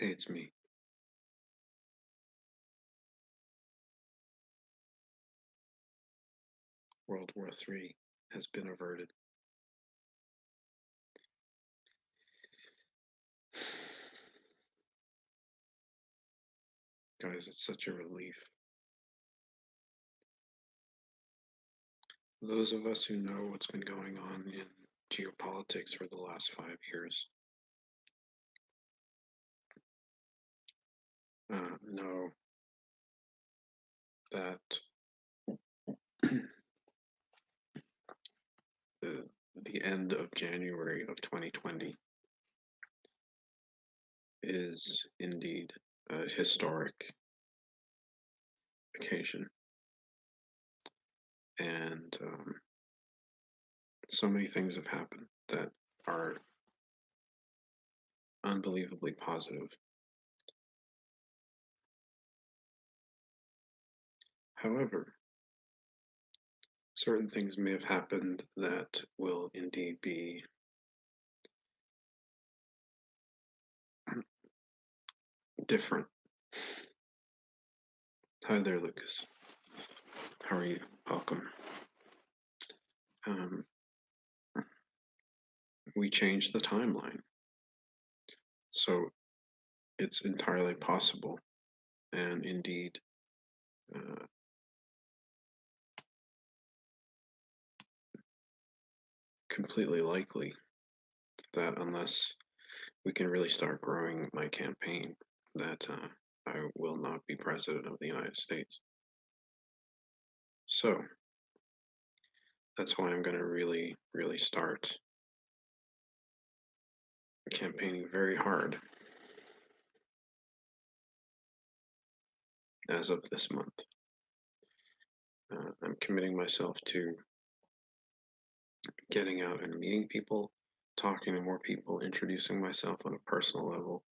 Hey, it's me. World War III has been averted. Guys, it's such a relief. Those of us who know what's been going on in geopolitics for the last 5 years know that the end of January of 2020 is indeed a historic occasion. And so many things have happened that are unbelievably positive. However, certain things may have happened that will indeed be different. Hi there, Lucas. How are you? Welcome. Um, we changed the timeline, so it's entirely possible and indeed uh, completely likely that unless we can really start growing my campaign, that I will not be president of the United States. So that's why I'm going to really, really start campaigning very hard as of this month. I'm committing myself to getting out and meeting people, talking to more people, introducing myself on a personal level,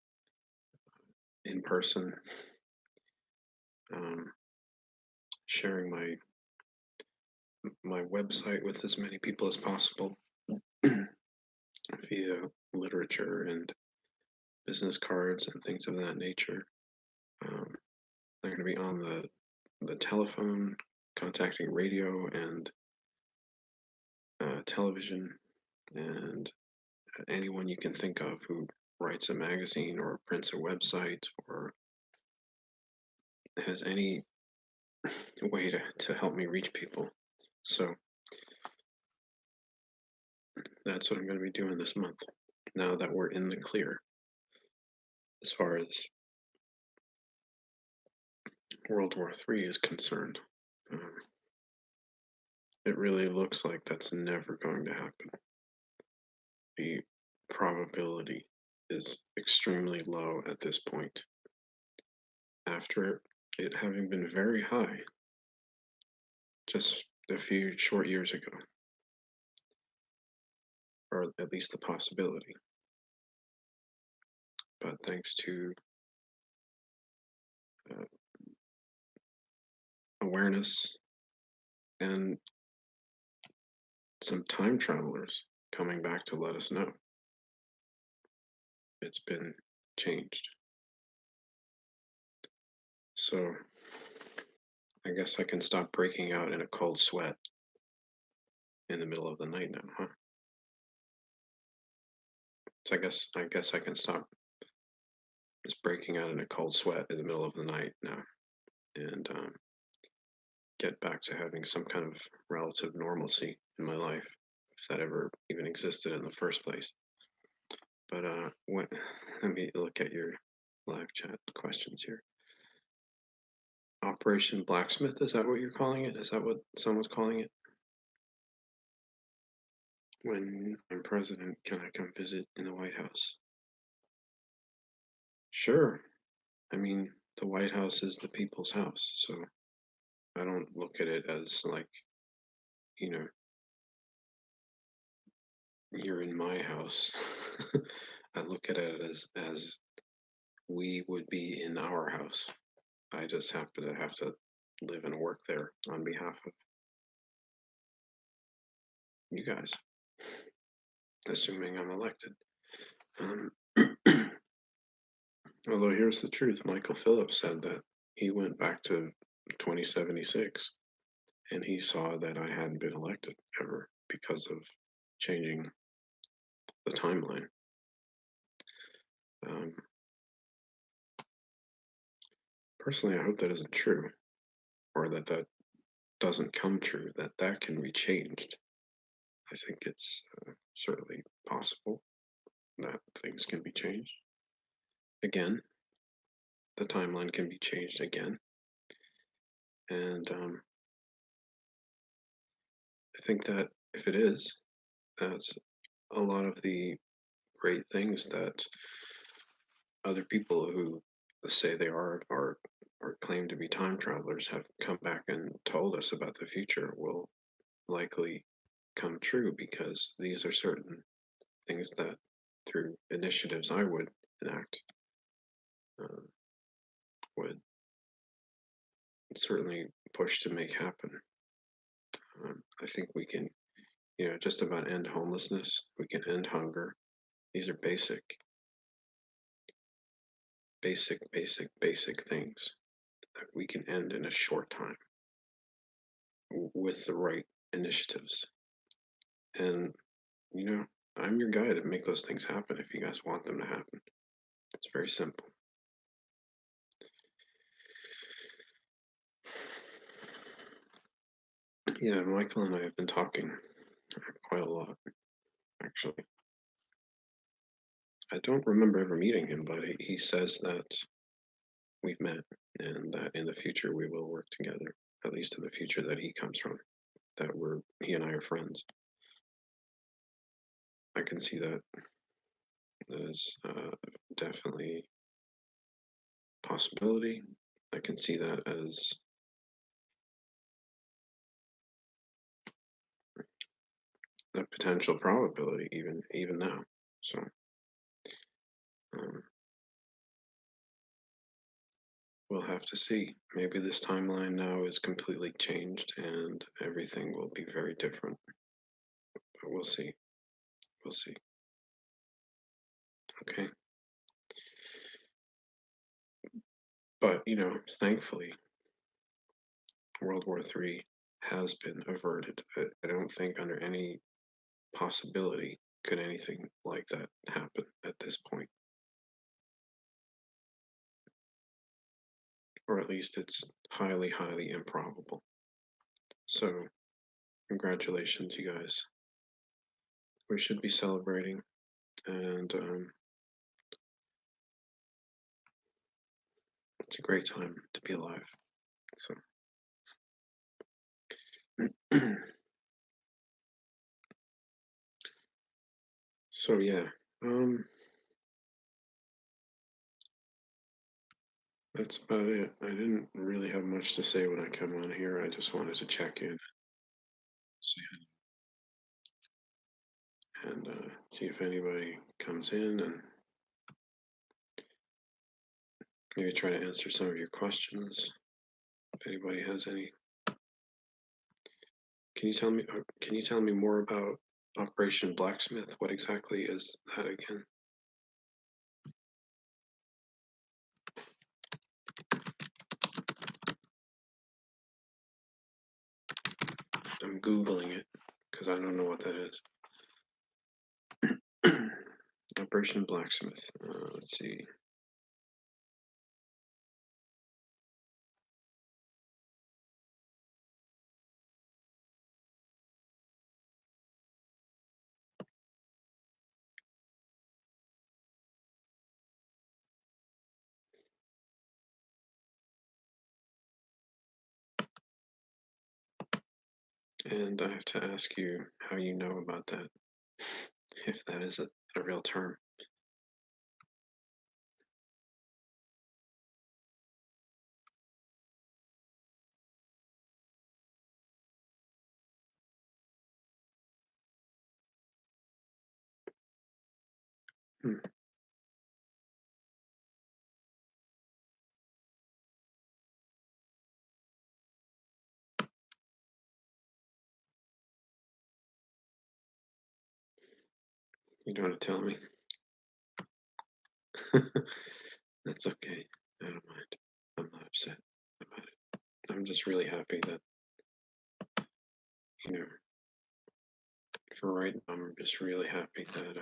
in person, um, sharing my website with as many people as possible via literature and business cards and things of that nature. They're going to be on the telephone, contacting radio and television, and anyone you can think of who writes a magazine or prints a website or has any way to help me reach people. So that's what I'm going to be doing this month, now that we're in the clear as far as World War III is concerned. It really looks like that's never going to happen. The probability is extremely low at this point, after it having been very high just a few short years ago, or at least the possibility. But thanks to uh, awareness and some time travelers coming back to let us know, it's been changed. So I guess I can stop breaking out in a cold sweat in the middle of the night now, huh? So I guess I can stop just breaking out in a cold sweat in the middle of the night now, and get back to having some kind of relative normalcy in my life, if that ever even existed in the first place. But let me look at your live chat questions here. Operation Blacksmith, is that what you're calling it? Is that what someone's calling it? When I'm president, can I come visit in the White House? Sure. I mean, the White House is the people's house, so I don't look at it as like, you know, you're in my house. I look at it as we would be in our house. I just happen to have to live and work there on behalf of you guys, assuming I'm elected. Um, Although here's the truth, Michael Phillips said that he went back to 2076 and he saw that I hadn't been elected ever because of changing the timeline. Um, Personally, I hope that isn't true, or that doesn't come true. That can be changed. I think it's certainly possible that things can be changed again. The timeline can be changed again, and I think that if it is, that's a lot of the great things that other people who say they are or claim to be time travelers have come back and told us about the future will likely come true because these are certain things that through initiatives I would enact uh, would certainly push to make happen. I think we can, just about end homelessness. We can end hunger. These are basic things that we can end in a short time with the right initiatives. And, you know, I'm your guy to make those things happen if you guys want them to happen. It's very simple. Yeah, Michael and I have been talking quite a lot, actually. I don't remember ever meeting him, but he says that we've met and that in the future we will work together, at least in the future that he comes from, that he and I are friends. I can see that as definitely a possibility. I can see that as a potential probability, even now. So um, we'll have to see. Maybe this timeline now is completely changed and everything will be very different. But we'll see. We'll see. Okay. But, thankfully, World War III has been averted. I don't think under any possibility could anything like that happen at this point. Or at least it's highly, highly improbable. So, congratulations, you guys. We should be celebrating, and it's a great time to be alive. So, so yeah, um, that's about it. I didn't really have much to say when I come on here. I just wanted to check in, see, and see if anybody comes in, and maybe try to answer some of your questions. If anybody has any, Can you tell me more about Operation Blacksmith? What exactly is that again? I'm googling it because I don't know what that is. Operation Blacksmith. Let's see. And I have to ask you how you know about that, if that is a real term. Hmm. You don't want to tell me? That's okay. I don't mind. I'm not upset about it. I'm just really happy that, you know, for right now, I'm just really happy that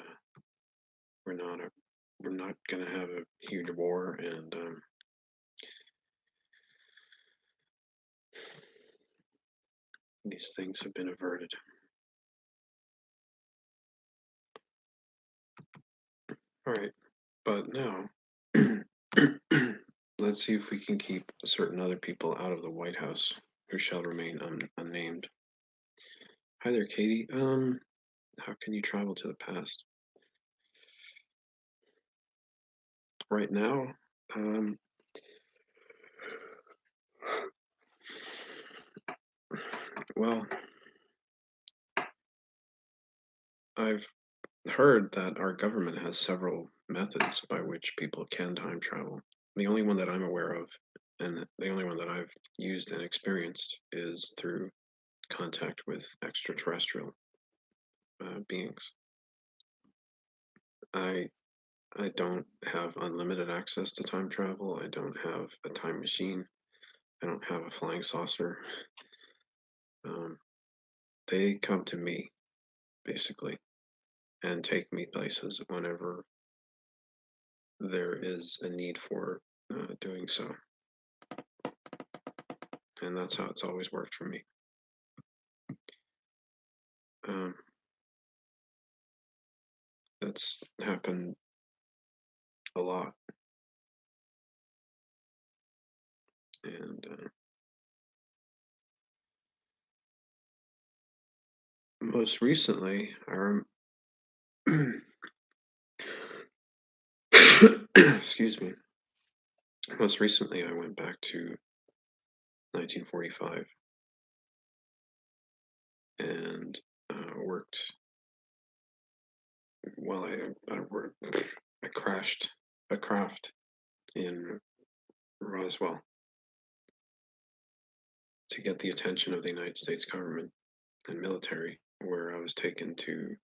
we're not a, we're not gonna have a huge war, and these things have been averted. All right, but now let's see if we can keep certain other people out of the White House who shall remain unnamed. Hi there, Katie. How can you travel to the past? Right now, um, well, I've heard that our government has several methods by which people can time travel. The only one that I'm aware of, and the only one that I've used and experienced, is through contact with extraterrestrial beings. I I don't have unlimited access to time travel. I don't have a time machine. I don't have a flying saucer. Um, they come to me basically and take me places whenever there is a need for doing so, and that's how it's always worked for me. Um, that's happened a lot, and most recently, excuse me. Most recently, I went back to 1945 and worked. Well, I worked. I crashed a craft in Roswell to get the attention of the United States government and military, where I was taken to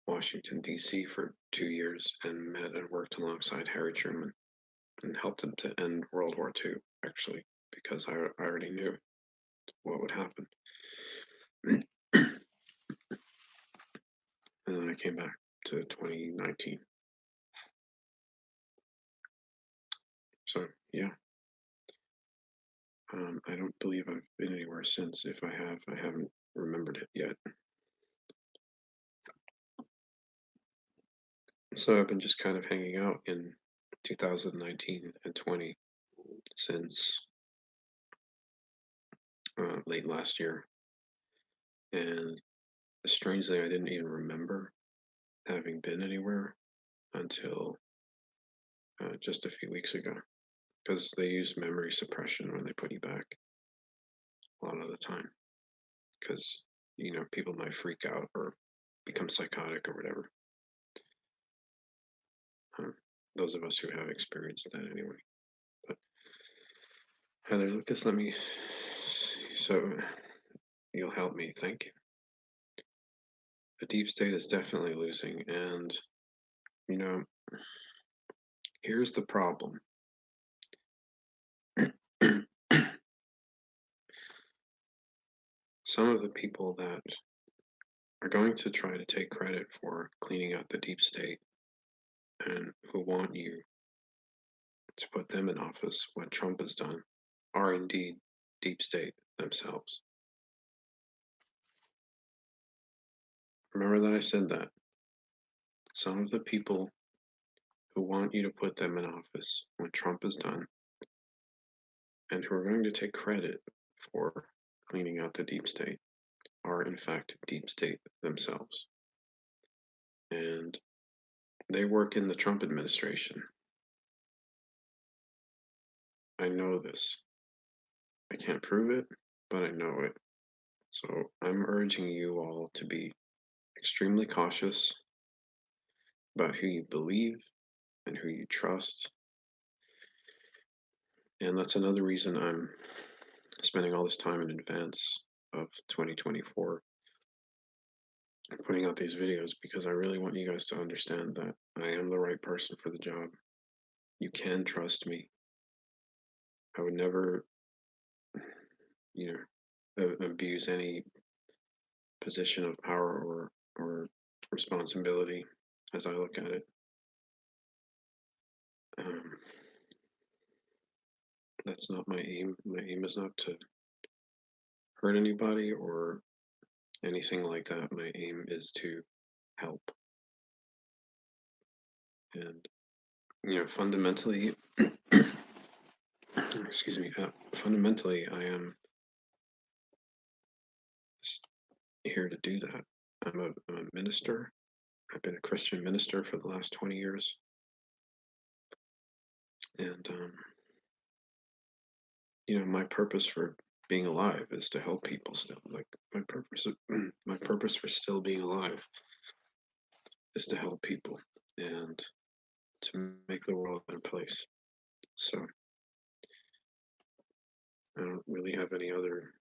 Washington, D.C. for 2 years and met and worked alongside Harry Truman and helped him to end World War II, actually, because I already knew what would happen. And then I came back to 2019. So, yeah, I don't believe I've been anywhere since. If I have, I haven't remembered it yet. So I've been just kind of hanging out in 2019 and 20 since late last year. And strangely, I didn't even remember having been anywhere until just a few weeks ago because they use memory suppression when they put you back a lot of the time because people might freak out or become psychotic or whatever. um, those of us who have experienced that anyway. But Heather Lucas, let me, so you'll help me. Thank you. The deep state is definitely losing, and you know here's the problem. Some of the people that are going to try to take credit for cleaning out the deep state and who want you to put them in office what Trump has done are indeed deep state themselves. Remember that I said that. Some of the people who want you to put them in office what Trump has done and who are going to take credit for cleaning out the deep state are in fact deep state themselves. And they work in the Trump administration. I know this. I can't prove it, but I know it. So I'm urging you all to be extremely cautious about who you believe and who you trust. And that's another reason I'm spending all this time in advance of 2024 putting out these videos because I really want you guys to understand that I am the right person for the job. You can trust me. I would never, you know, abuse any position of power or responsibility as I look at it. Um, that's not my aim. My aim is not to hurt anybody or anything like that. My aim is to help. And, fundamentally, excuse me, fundamentally, I am here to do that. I'm a minister. I've been a Christian minister for the last 20 years. And, my purpose for being alive is to help people still. Like my purpose for still being alive is to help people and to make the world a better place. So I don't really have any other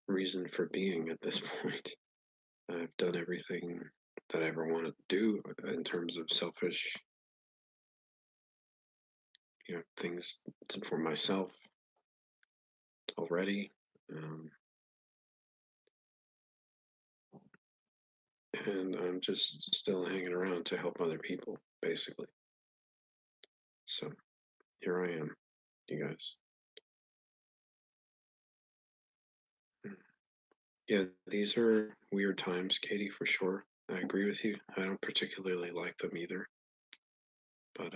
reason for being at this point. I've done everything that I ever wanted to do in terms of selfish, things for myself already. Um, and I'm just still hanging around to help other people, basically. So here I am, you guys. Mm. Yeah, these are weird times, Katie, for sure. I agree with you. I don't particularly like them either, but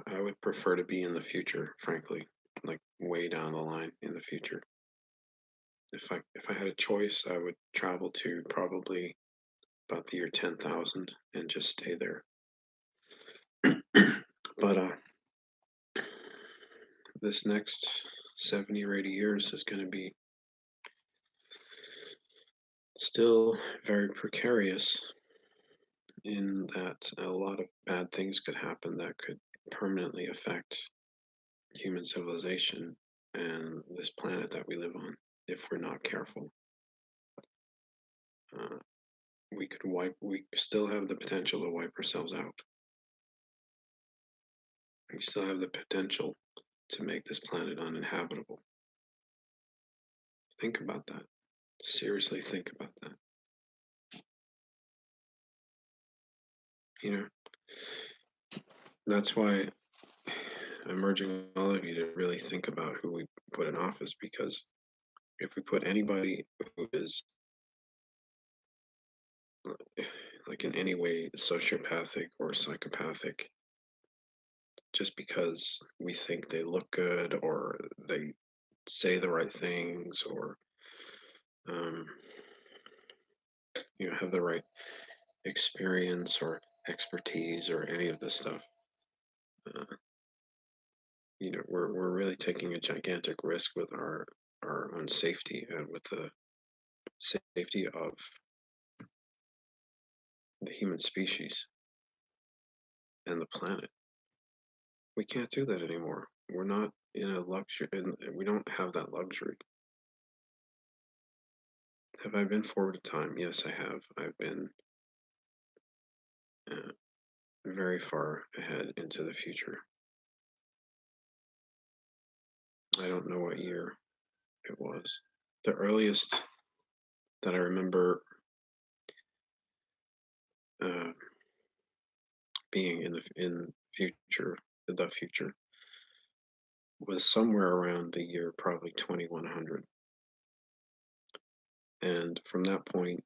I would prefer to be in the future, frankly, like way down the line in the future. If I had a choice, I would travel to probably about the year 10,000 and just stay there. But this next 70 or 80 years is going to be still very precarious in that a lot of bad things could happen that could permanently affect human civilization and this planet that we live on if we're not careful. Uh, we still have the potential to wipe ourselves out. We still have the potential to make this planet uninhabitable. Think about that. Seriously, think about that. You know, that's why I'm urging all of you to really think about who we put in office because if we put anybody who is like in any way sociopathic or psychopathic just because we think they look good or they say the right things or um, have the right experience or expertise or any of this stuff. Uh, we're really taking a gigantic risk with our own safety and with the safety of the human species and the planet. We can't do that anymore. We're not in a luxury, and we don't have that luxury. Have I been forward in time? Yes, I have. I've been uh, very far ahead into the future. I don't know what year it was. The earliest that I remember uh, being in the future, was somewhere around the year probably 2100. And from that point,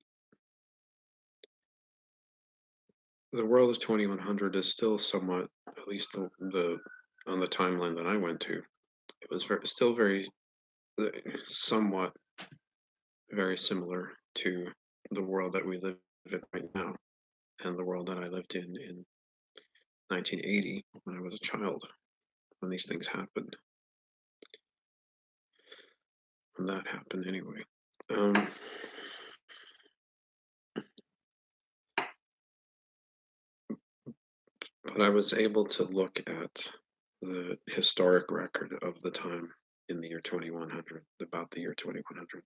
the world of 2100 is still somewhat, at least the on the timeline that I went to, it was still very somewhat very similar to the world that we live in right now and the world that I lived in 1980 when I was a child, when these things happened. When that happened, anyway. Um, but I was able to look at the historic record of the time in the year 2100, about the year 2100.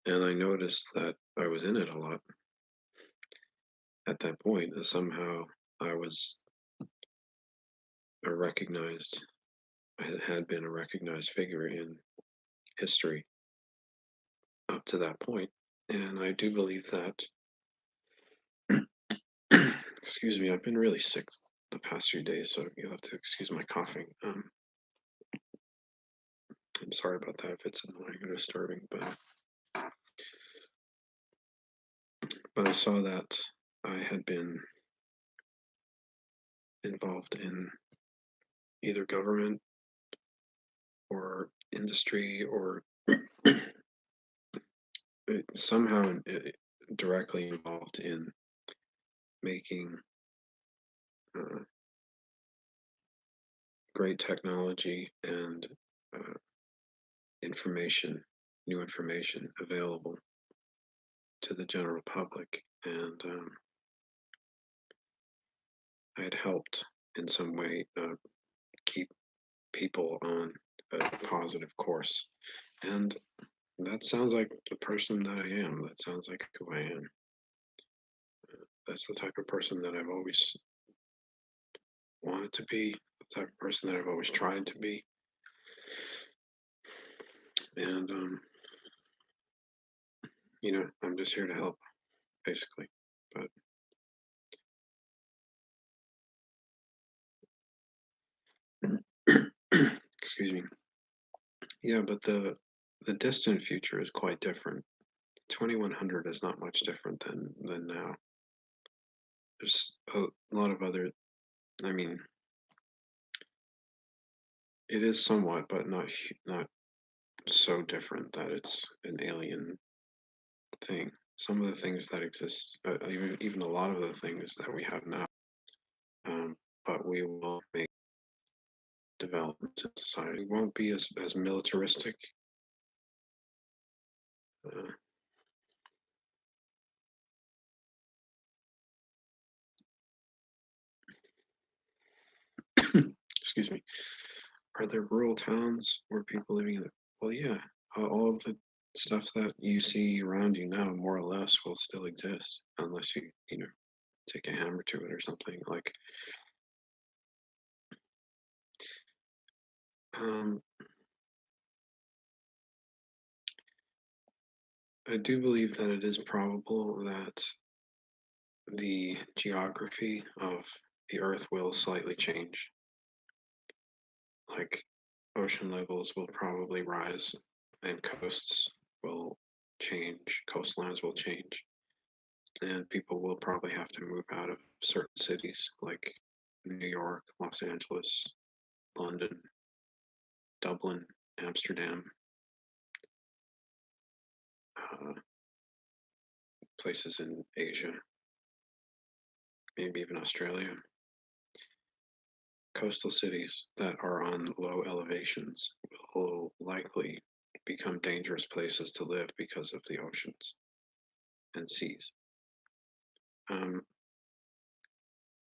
And I noticed that I was in it a lot. at that point, somehow I was a recognized, I had been a recognized figure in history up to that point. And I do believe that, excuse me, I've been really sick the past few days, so you'll have to excuse my coughing. I'm sorry about that if it's annoying or disturbing, but I saw that I had been involved in either government or industry or somehow directly involved in making uh, great technology and uh, information, new information available to the general public. And I had helped in some way keep people on a positive course. And that sounds like the person that I am. That sounds like who I am. That's the type of person that I've always wanted to be, the type of person that I've always tried to be. And, I'm just here to help, basically. But, excuse me. Yeah, but the distant future is quite different. 2100 is not much different than now. There's a lot of other. I mean, it is somewhat, but not so different that it's an alien thing. Some of the things that exist, even a lot of the things that we have now, but we will make developments in society. We won't be as militaristic. Uh, excuse me. Are there rural towns where people living in the? Well, yeah. All of the stuff that you see around you now, more or less, will still exist unless you take a hammer to it or something. Like, um, I do believe that it is probable that the geography of the Earth will slightly change. Like, ocean levels will probably rise, and coasts will change. Coastlines will change, and people will probably have to move out of certain cities like New York, Los Angeles, London, Dublin, Amsterdam, uh, places in Asia, maybe even Australia. Coastal cities that are on low elevations will likely become dangerous places to live because of the oceans and seas. Um,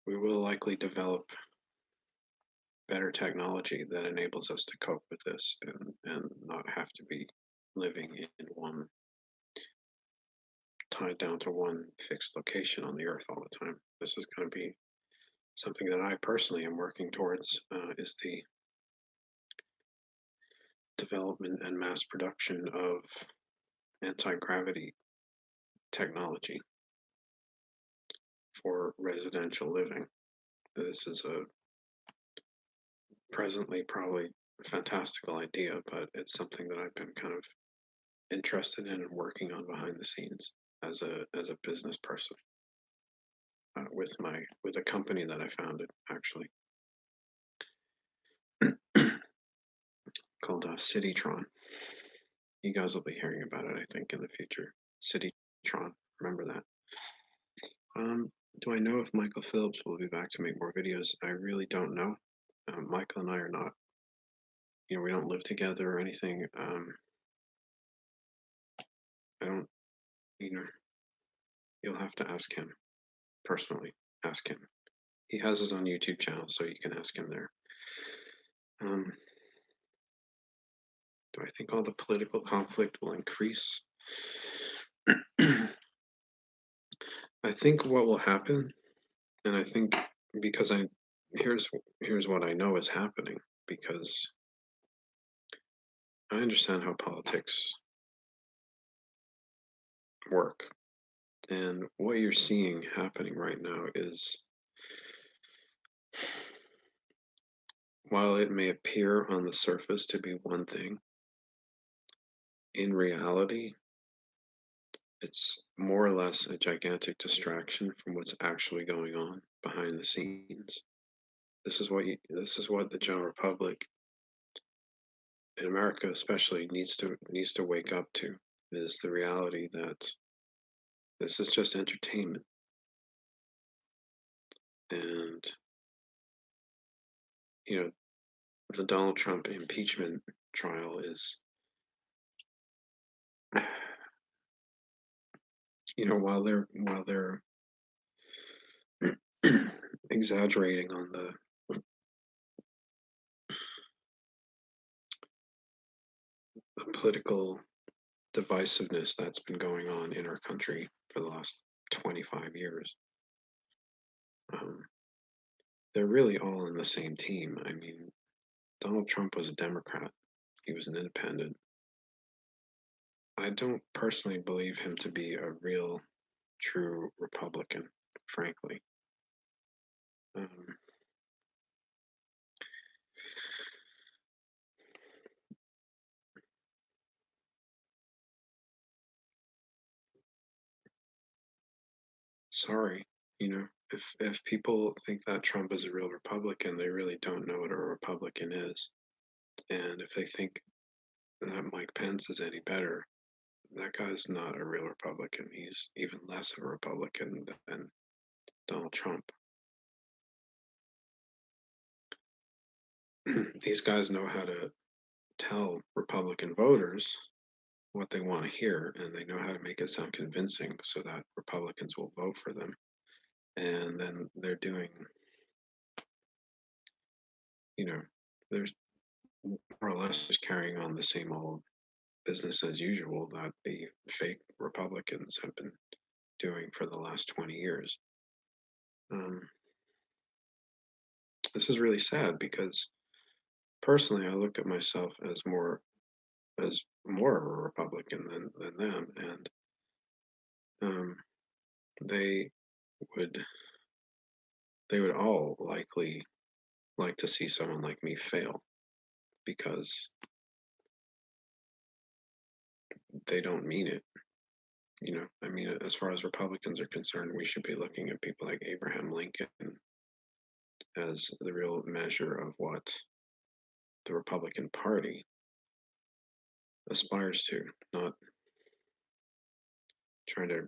we will likely develop better technology that enables us to cope with this and not have to be living in one, tied down to one fixed location on the earth all the time. This is going to be something that I personally am working towards, is the development and mass production of anti-gravity technology for residential living. This is a presently probably a fantastical idea, but it's something that I've been kind of interested in and working on behind the scenes as a business person, with a company that I founded actually called Citytron. You guys will be hearing about it, I think, in the future. Citytron, remember that? Do I know if Michael Phillips will be back to make more videos? I really don't know. Michael and I are not, we don't live together or anything. I don't, you know, you'll have to ask him personally. Ask him. He has his own YouTube channel, so you can ask him there. Um, do I think all the political conflict will increase? I think what will happen, and I think because here's here's what I know is happening because I understand how politics work. And what you're seeing happening right now is while it may appear on the surface to be one thing, in reality, it's more or less a gigantic distraction from what's actually going on behind the scenes. This is what the general public in America especially needs to wake up to is the reality that this is just entertainment. And you know, the Donald Trump impeachment trial is while they're exaggerating on the political divisiveness that's been going on in our country for the last 25 years. Um, they're really all in the same team. I mean, Donald Trump was a Democrat, he was an independent. I don't personally believe him to be a real, true Republican, frankly. Um, sorry, if people think that Trump is a real Republican, they really don't know what a Republican is. And if they think that Mike Pence is any better, that guy's not a real Republican. He's even less of a Republican than Donald Trump. These guys know how to tell Republican voters what they want to hear, and they know how to make it sound convincing so that Republicans will vote for them. And then they're doing, you know, there's more or less just carrying on the same old business as usual that the fake Republicans have been doing for the last 20 years. Um, this is really sad because personally, I look at myself as more of a Republican than them, and um, they would they would all likely like to see someone like me fail because they don't mean it. I mean, as far as Republicans are concerned, we should be looking at people like Abraham Lincoln as the real measure of what the Republican Party aspires to, not trying to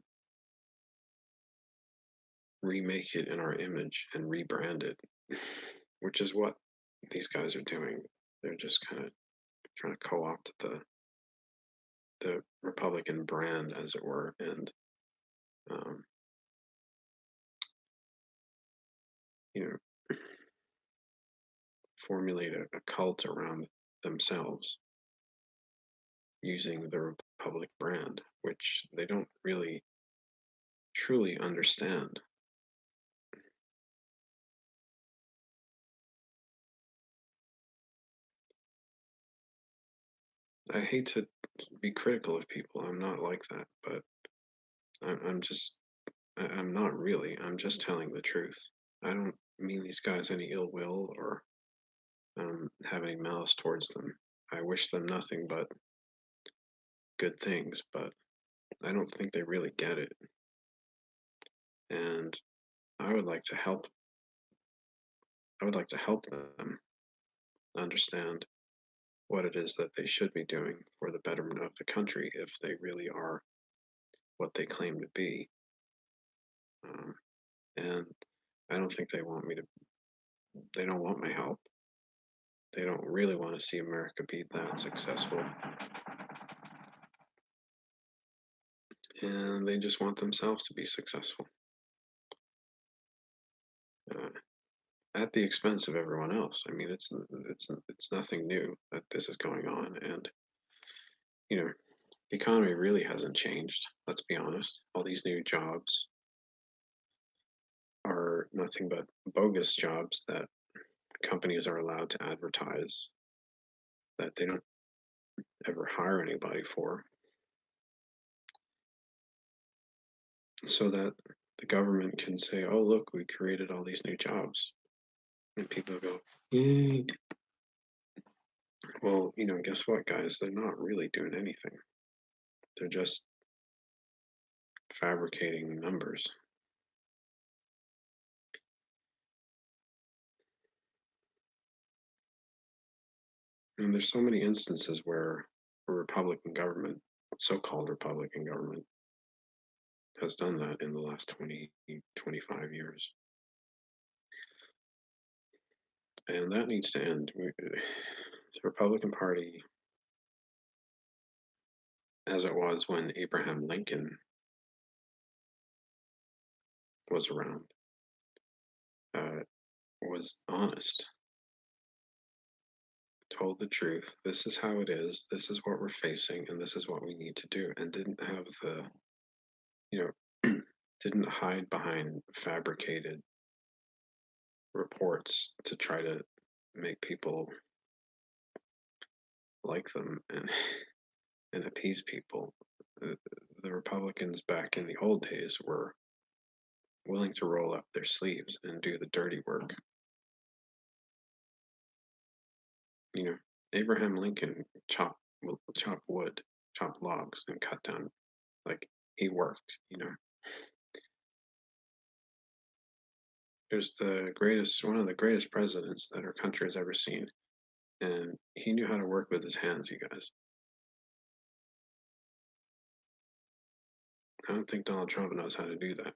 remake it in our image and rebrand it, which is what these guys are doing. They're just kind of trying to co-opt the Republican brand, as it were, and um, you know, formulate a cult around themselves using the Republic brand, which they don't really truly understand. I hate to be critical of people. I'm not like that, but I'm just I'm not really. I'm just telling the truth. I don't mean these guys any ill will or have any malice towards them. I wish them nothing but good things, but I don't think they really get it. And I would like to help. I would like to help them understand what it is that they should be doing for the betterment of the country if they really are what they claim to be. Um, and I don't think they want me to. They don't want my help. They don't really want to see America be that successful, and they just want themselves to be successful uh, at the expense of everyone else. I mean, it's nothing new that this is going on, and you know, the economy really hasn't changed. Let's be honest. All these new jobs, nothing but bogus jobs that companies are allowed to advertise that they don't ever hire anybody for, so that the government can say, "Oh, look, we created all these new jobs," and people go, "Yay!" Well, guess what, guys? They're not really doing anything. They're just fabricating numbers. And there's so many instances where a Republican government, so-called Republican government, has done that in the last 20, 25 years. And that needs to end. The Republican Party, as it was when Abraham Lincoln was around, uh, was honest, told the truth. This is how it is. This is what we're facing, and this is what we need to do. And didn't have you didn't hide behind fabricated reports to try to make people like them and appease people. The, the Republicans back in the old days were willing to roll up their sleeves and do the dirty work. You know, Abraham Lincoln chop wood, chop logs, and cut down. Like, he worked. There's one of the greatest presidents that our country has ever seen, and he knew how to work with his hands. You guys, I don't think Donald Trump knows how to do that.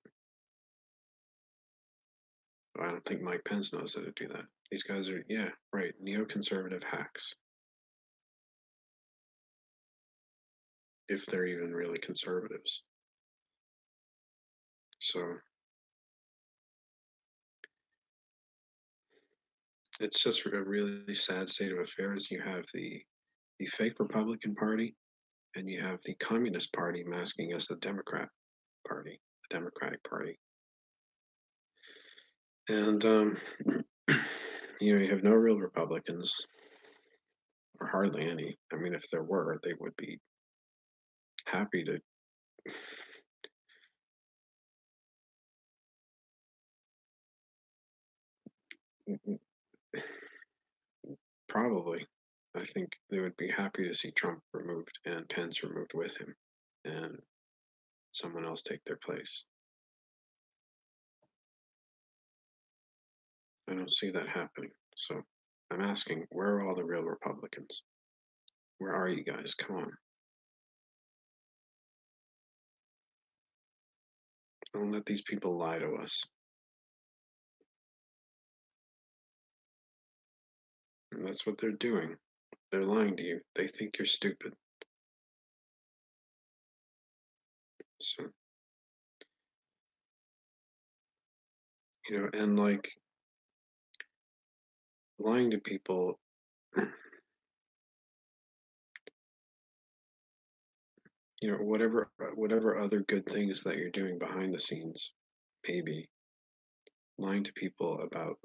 I don't think Mike Pence knows how to do that. These guys are, yeah, right, neoconservative hacks, if they're even really conservatives. So it's just a really sad state of affairs. You have the fake Republican Party, and you have the Communist Party masking as the Party, the Democratic Party, and you have no real Republicans, or hardly any. I mean, if there were, they would be happy to. Probably. I think they would be happy to see Trump removed and Pence removed with him and someone else take their place. I don't see that happening. So I'm asking, where are all the real Republicans? Where are you guys? Come on. Don't let these people lie to us. And that's what they're doing. They're lying to you. They think you're stupid. So, and like lying to people, whatever other good things that you're doing behind the scenes, maybe lying to people about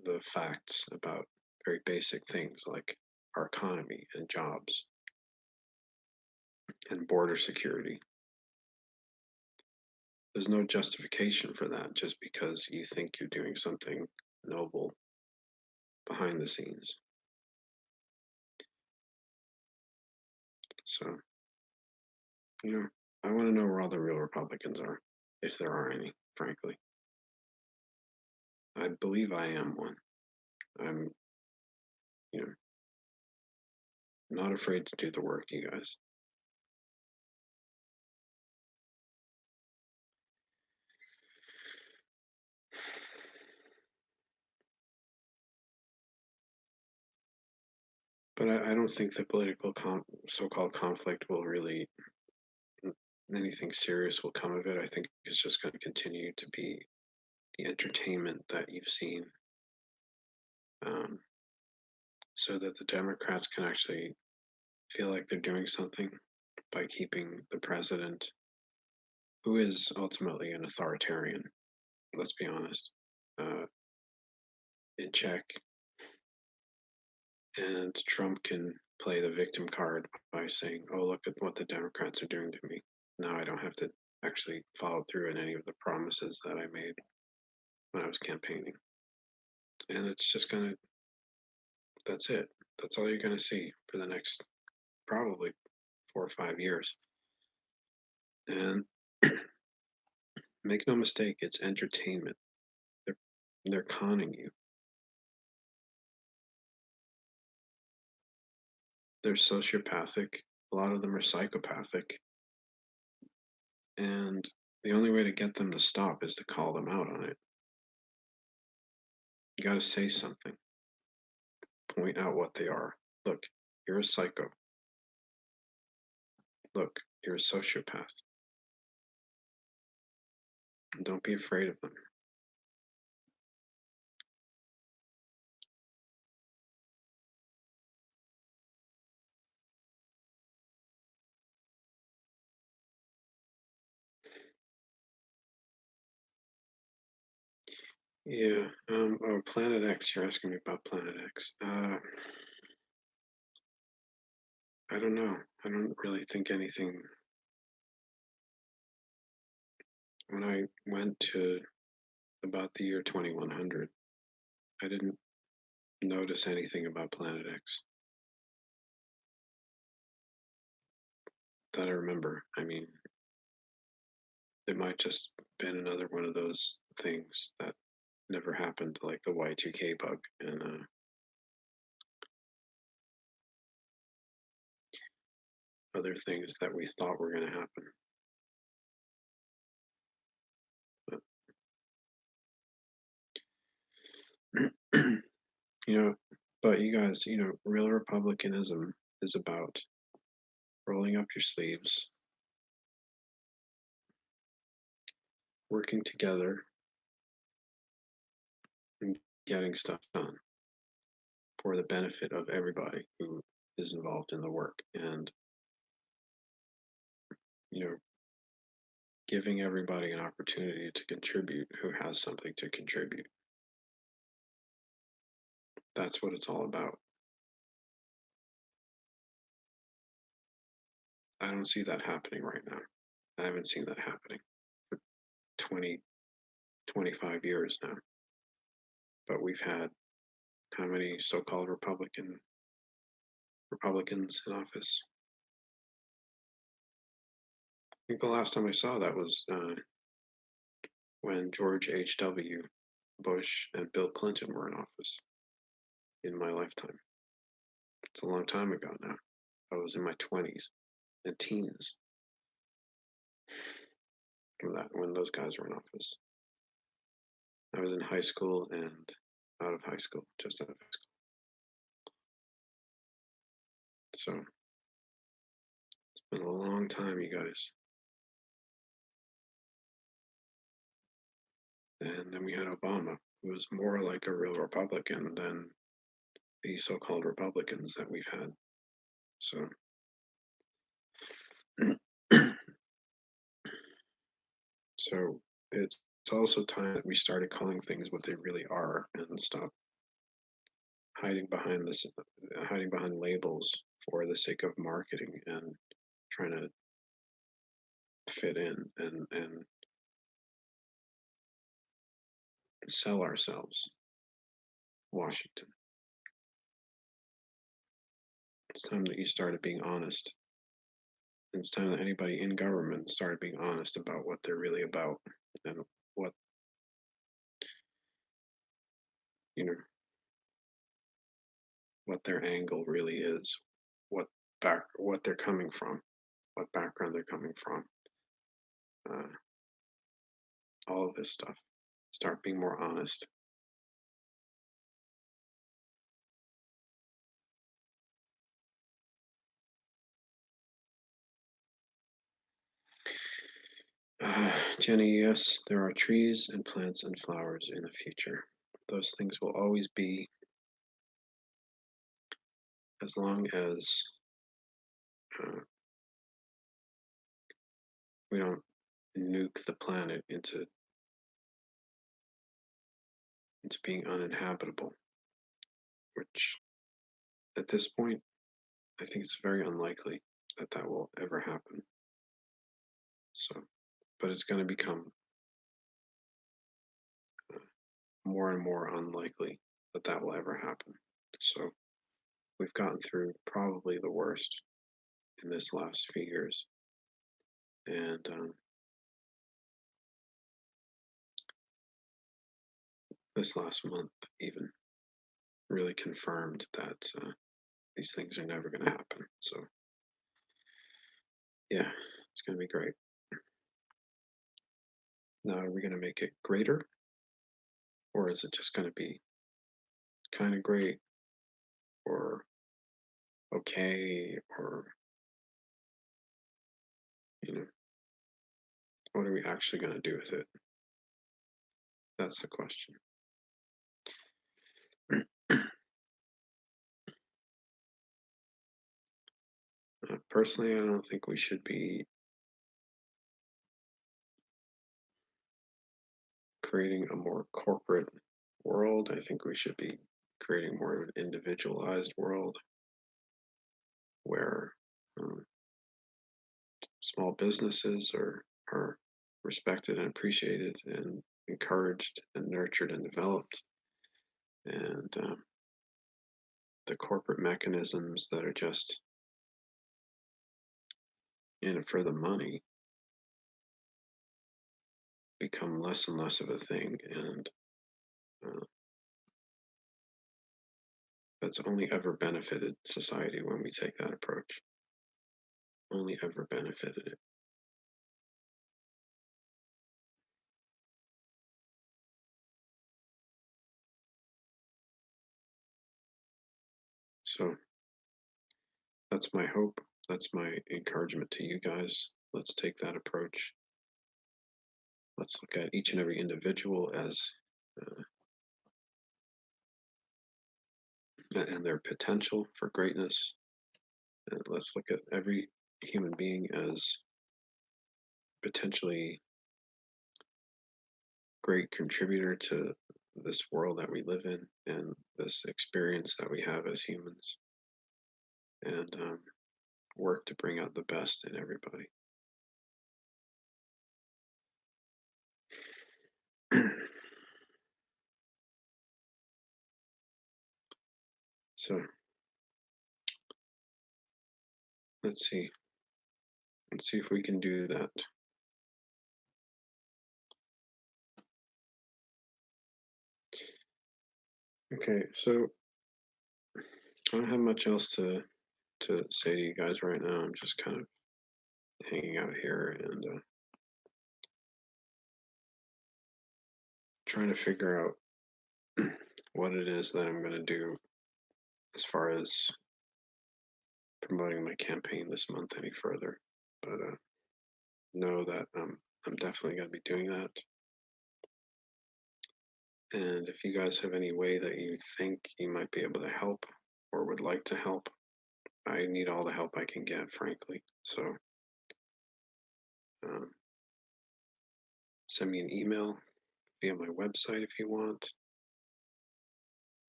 the facts about very basic things like our economy and jobs and border security. There's no justification for that just because you think you're doing something noble behind the scenes. So, you know, I want to know where all the real Republicans are, if there are any, frankly. I believe I am one. I'm, you know, not afraid to do the work, you guys. But I don't think the so-called conflict will really anything serious will come of it. I think it's just going to continue to be the entertainment that you've seen, um, so that the Democrats can actually feel like they're doing something by keeping the president, who is ultimately an authoritarian. Let's be honest. uh, in check, and Trump can play the victim card by saying, "Oh, look at what the Democrats are doing to me. Now I don't have to actually follow through on any of the promises that I made when I was campaigning." And it's just gonna that's it. That's all you're gonna see for the next probably 4 or 5 years. And make no mistake, it's entertainment. They're they're conning you. They're sociopathic. A lot of them are psychopathic. And the only way to get them to stop is to call them out on it. You got to say something, point out what they are. Look, you're a psycho. Look, you're a sociopath. Don't be afraid of them. Yeah. Oh, Planet X. You're asking me about Planet X. I don't know. I don't really think anything. When I went to about the year 2100, I didn't notice anything about Planet X that I remember. I mean, it might just been another one of those things that never happened, like the Y2K bug and other things that we thought were going to happen. But, you know, but you guys, real republicanism is about rolling up your sleeves, working together, and getting stuff done for the benefit of everybody who is involved in the work. And, you know, giving everybody an opportunity to contribute who has something to contribute. That's what it's all about. I don't see that happening right now. I haven't seen that happening for 20, 25 years now. But we've had how many so-called Republicans in office? I think the last time I saw that was when George H.W. Bush and Bill Clinton were in office in my lifetime. It's a long time ago now. I was in my 20s and teens when those guys were in office. I was in high school and out of high school, just out of high school. So it's been a long time, you guys. And then we had Obama, who was more like a real Republican than the so-called Republicans that we've had. So, so it's also time that we started calling things what they really are and stop hiding behind labels for the sake of marketing and trying to fit in and sell ourselves. Washington. It's time that you started being honest. It's time that anybody in government started being honest about what they're really about and what you know what their angle really is, what they're coming from, what background they're coming from, uh, all of this stuff. Start being more honest. Jenny, yes, there are trees and plants and flowers in the future. Those things will always be as long as uh, we don't nuke the planet into into being uninhabitable, which at this point, I think it's very unlikely that that will ever happen. So, but it's going to become uh, more and more unlikely that that will ever happen. So, we've gotten through probably the worst in this last few years, and this last month even really confirmed that these things are never going to happen. So, yeah, it's going to be great. Now, are we going to make it greater, or is it just going to be kind of great, or okay, or, you know, what are we actually going to do with it? That's the question. Personally, I don't think we should be creating a more corporate world. I think we should be creating more of an individualized world where um, small businesses are respected and appreciated and encouraged and nurtured and developed. And the corporate mechanisms that are just in it for the money become less and less of a thing. And uh, that's only ever benefited society when we take that approach. Only ever benefited it. So that's my hope. That's my encouragement to you guys. Let's take that approach. Let's look at each and every individual as uh, and their potential for greatness. And let's look at every human being as potentially great contributor to this world that we live in and this experience that we have as humans, and work to bring out the best in everybody. So let's see. Let's see if we can do that. Okay, so I don't have much else to say to you guys right now. I'm just kind of hanging out here and trying to figure out what it is that I'm going to do as far as promoting my campaign this month any further. But know that I'm definitely going to be doing that. And if you guys have any way that you think you might be able to help or would like to help, I need all the help I can get, frankly. So um, send me an email via my website if you want.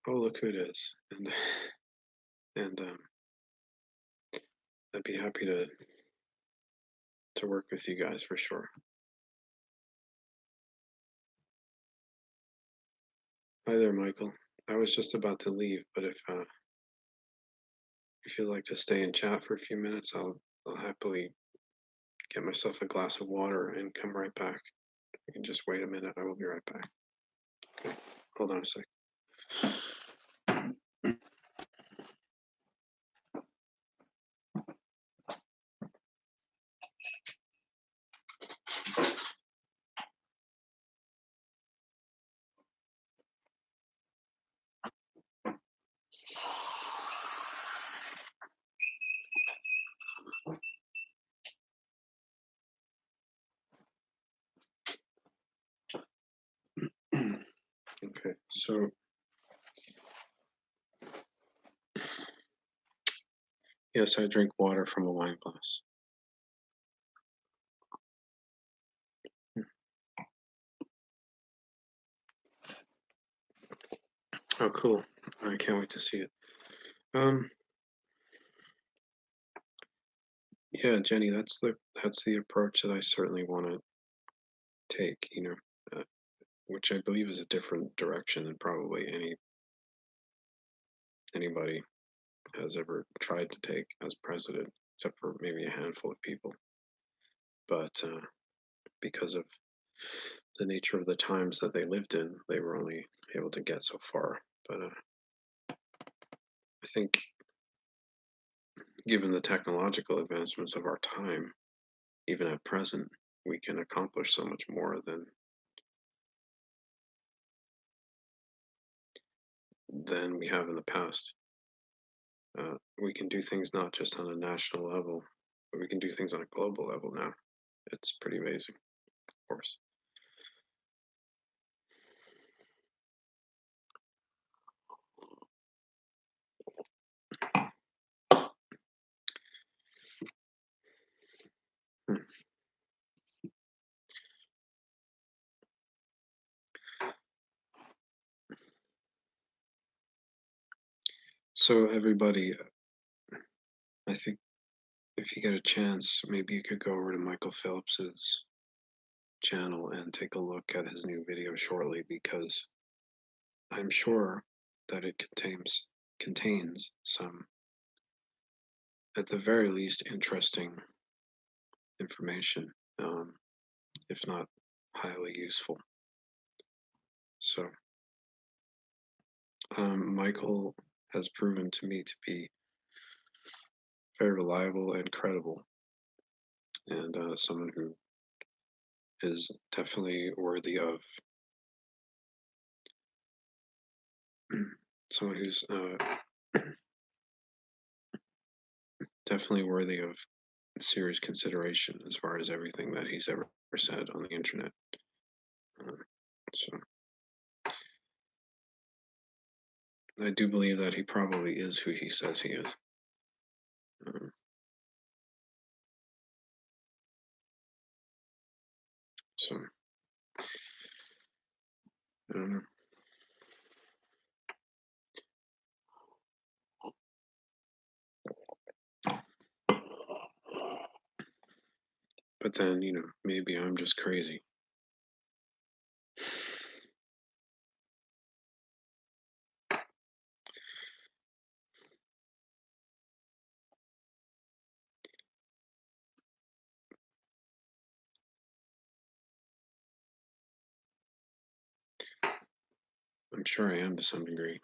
Oh, look who it is. And I'd be happy to work with you guys for sure. Hi there, Michael. I was just about to leave, but if you'd like to stay and chat for a few minutes, I'll happily get myself a glass of water and come right back. You can just wait a minute. I will be right back. Okay, hold on a sec. Okay, so yes, I drink water from a wine glass. Oh, cool. I can't wait to see it. Um, yeah, Jenny, that's the approach that I certainly want to take, which I believe is a different direction than probably anybody has ever tried to take as president, except for maybe a handful of people. But because of the nature of the times that they lived in, they were only able to get so far. But I think, given the technological advancements of our time, even at present, we can accomplish so much more than we have in the past. We can do things not just on a national level, but we can do things on a global level now. It's pretty amazing, of course. Hmm. So, everybody, I think if you get a chance, maybe you could go over to Michael Phillips's channel and take a look at his new video shortly because I'm sure that it contains some, at the very least, interesting information, if not highly useful. So, Michael has proven to me to be very reliable and credible, and someone who is definitely worthy of someone who's definitely worthy of serious consideration as far as everything that he's ever said on the internet. Uh, so I do believe that he probably is who he says he is. Um, so I don't know. But then, maybe I'm just crazy. I'm sure I am to some degree.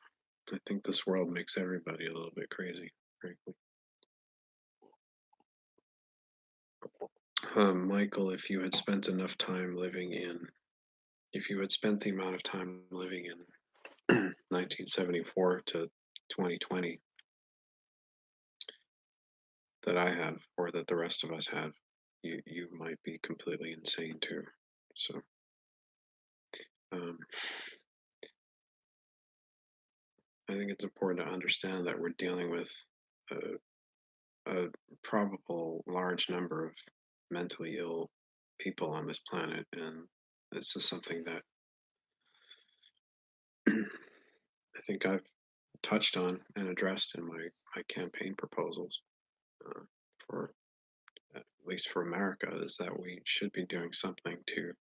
I think this world makes everybody a little bit crazy, frankly. Michael, if you had spent the amount of time living in 1974 to 2020 that I have, or that the rest of us have, you might be completely insane too. So, um, I think it's important to understand that we're dealing with a, a probable large number of mentally ill people on this planet, and this is something that I think I've touched on and addressed in my campaign proposals uh, for at least for America, is that we should be doing something to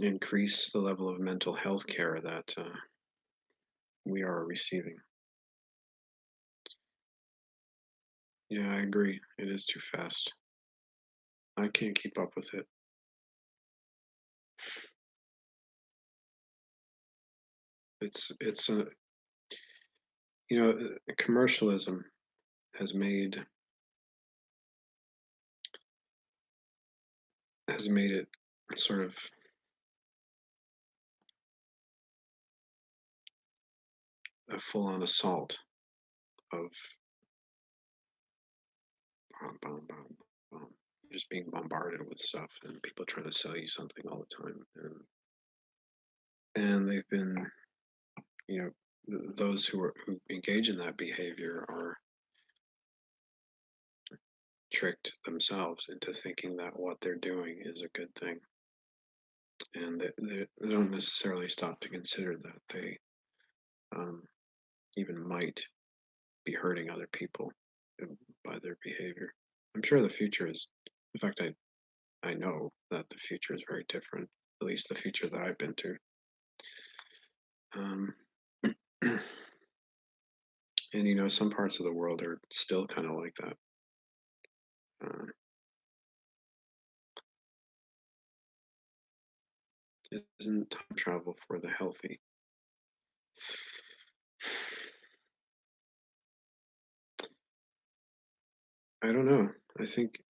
increase the level of mental health care that we are receiving. Yeah, I agree. It is too fast. I can't keep up with it. It's a commercialism has made it sort of a full-on assault of bomb, bomb, bomb, bomb, just being bombarded with stuff and people trying to sell you something all the time, and they've been, you know, those who engage in that behavior are tricked themselves into thinking that what they're doing is a good thing. and they don't necessarily stop to consider that they um, even might be hurting other people uh, by their behavior. I'm sure the future is, in fact, I know that the future is very different, at least the future that I've been to. Um, and some parts of the world are still kind of like that. Uh, isn't time travel for the healthy? I don't know. I think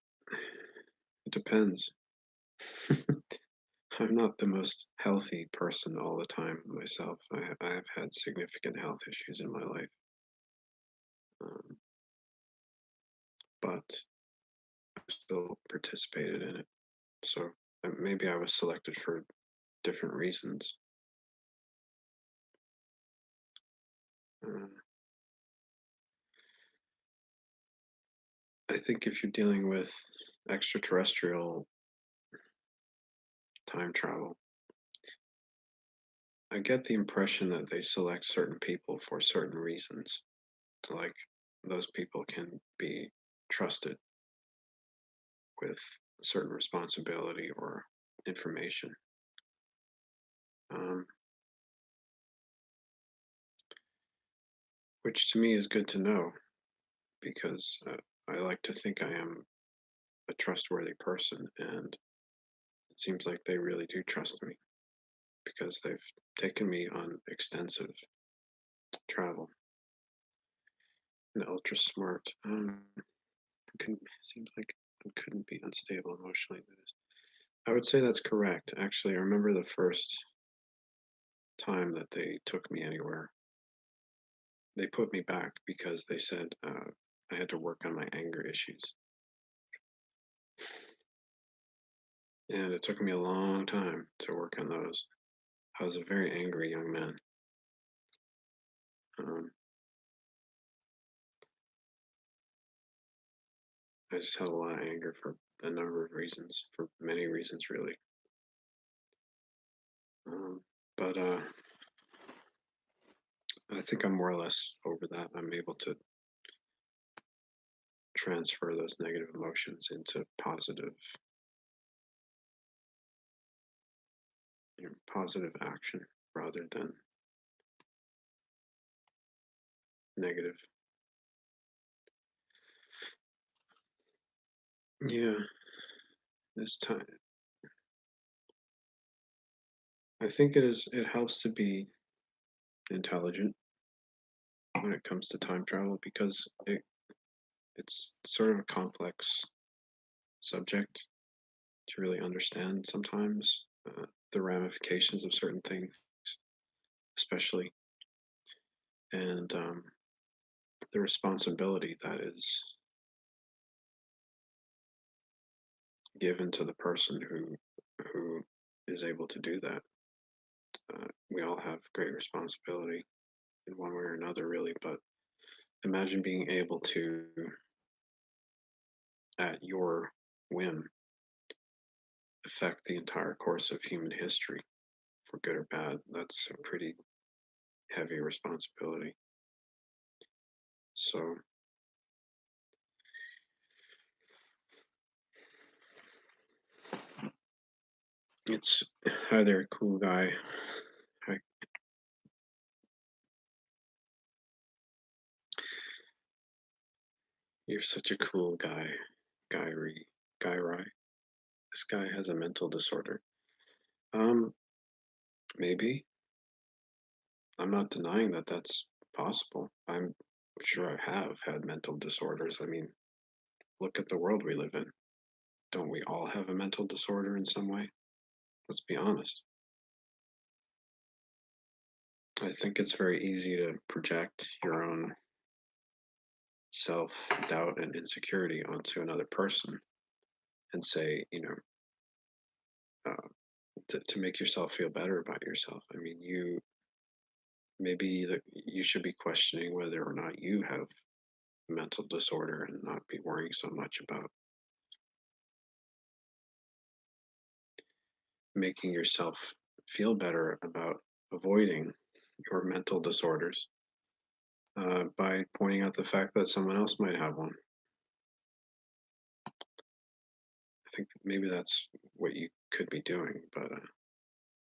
it depends. I'm not the most healthy person all the time myself. I have had significant health issues in my life, um, but I still participated in it. So maybe I was selected for different reasons. Uh, I think if you're dealing with extraterrestrial time travel, I get the impression that they select certain people for certain reasons. So, like, those people can be trusted with certain responsibility or information, um, which to me is good to know because I like to think I am a trustworthy person, and it seems like they really do trust me because they've taken me on extensive travel and ultra smart. Seems like I couldn't be unstable emotionally. I would say that's correct. Actually, I remember the first time that they took me anywhere. They put me back because they said I had to work on my anger issues, and it took me a long time to work on those. I was a very angry young man. Um, I just had a lot of anger for a number of reasons, for many reasons, really. Um, but I think I'm more or less over that. I'm able to transfer those negative emotions into positive action rather than negative. Yeah, this time I think it is. It helps to be intelligent when it comes to time travel because it's sort of a complex subject to really understand sometimes the ramifications of certain things, especially, and the responsibility that is given to the person who is able to do that. We all have great responsibility in one way or another, really. But imagine being able to, at your whim, affect the entire course of human history for good or bad. That's a pretty heavy responsibility. So it's hi there, cool guy. Hi, you're such a cool guy, Guy Guy Rye. This guy has a mental disorder. Um, maybe I'm not denying that that's possible. I'm sure I have had mental disorders. I mean, look at the world we live in. Don't we all have a mental disorder in some way? Let's be honest. I think it's very easy to project your own self doubt and insecurity onto another person and say, uh, to make yourself feel better about yourself. I mean, maybe that you should be questioning whether or not you have a mental disorder and not be worrying so much about making yourself feel better about avoiding your mental disorders by pointing out the fact that someone else might have one. I think that maybe that's what you could be doing, but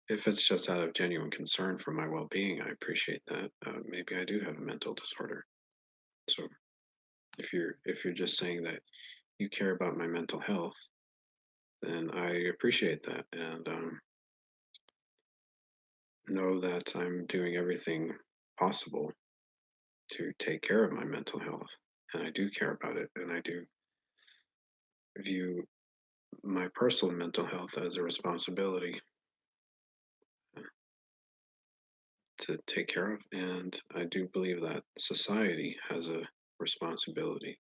if it's just out of genuine concern for my well-being, I appreciate that. Maybe I do have a mental disorder. So if you're just saying that you care about my mental health, then I appreciate that and know that I'm doing everything possible to take care of my mental health, and I do care about it, and I do view my personal mental health as a responsibility to take care of, and I do believe that society has a responsibility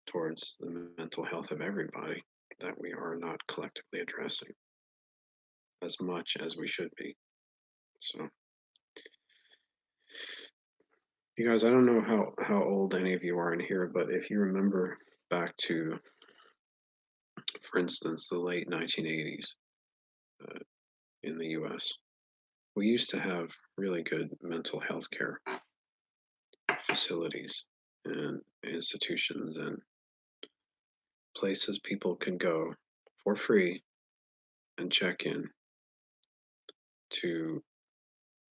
towards the mental health of everybody that we are not collectively addressing as much as we should be. So, you guys, I don't know how old any of you are in here, but if you remember back to, for instance, the late 1980s uh, in the U.S., we used to have really good mental health care facilities and institutions and places people could go for free and check in to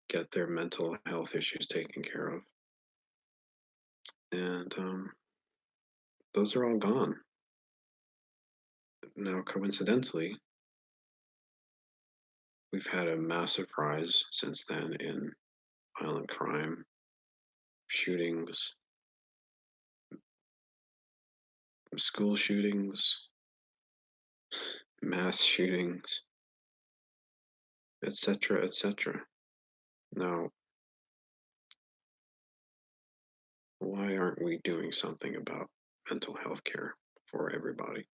get their mental health issues taken care of. And those are all gone. Now, coincidentally, we've had a massive rise since then in violent crime, shootings, school shootings, mass shootings, etc., etc. Now, why aren't we doing something about mental health care for everybody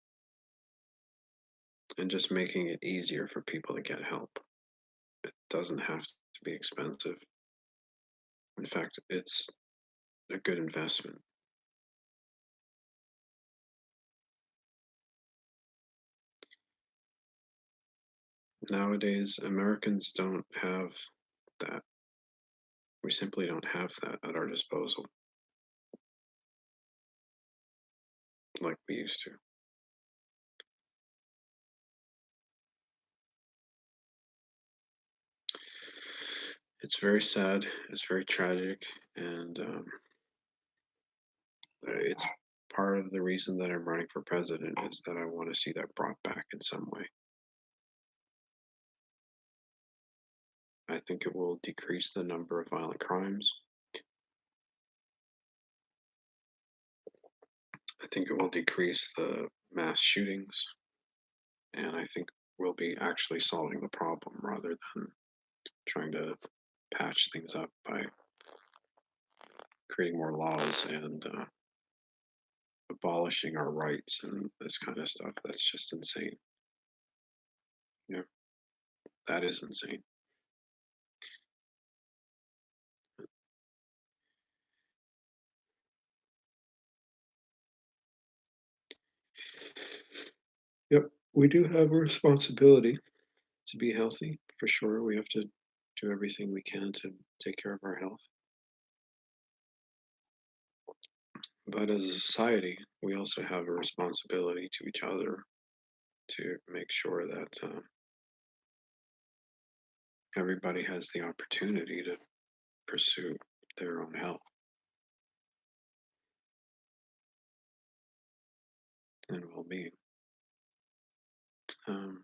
and just making it easier for people to get help? It doesn't have to be expensive. In fact, it's a good investment. Nowadays, Americans don't have that. We simply don't have that at our disposal like we used to. It's very sad, it's very tragic, and it's part of the reason that I'm running for president is that I want to see that brought back in some way. I think it will decrease the number of violent crimes. I think it will decrease the mass shootings, and I think we'll be actually solving the problem rather than trying to patch things up by creating more laws and abolishing our rights and this kind of stuff. That's just insane. You know, that is insane. Yep, we do have a responsibility to be healthy for sure. We have to do everything we can to take care of our health. But as a society, we also have a responsibility to each other to make sure that everybody has the opportunity to pursue their own health and well-being. Um,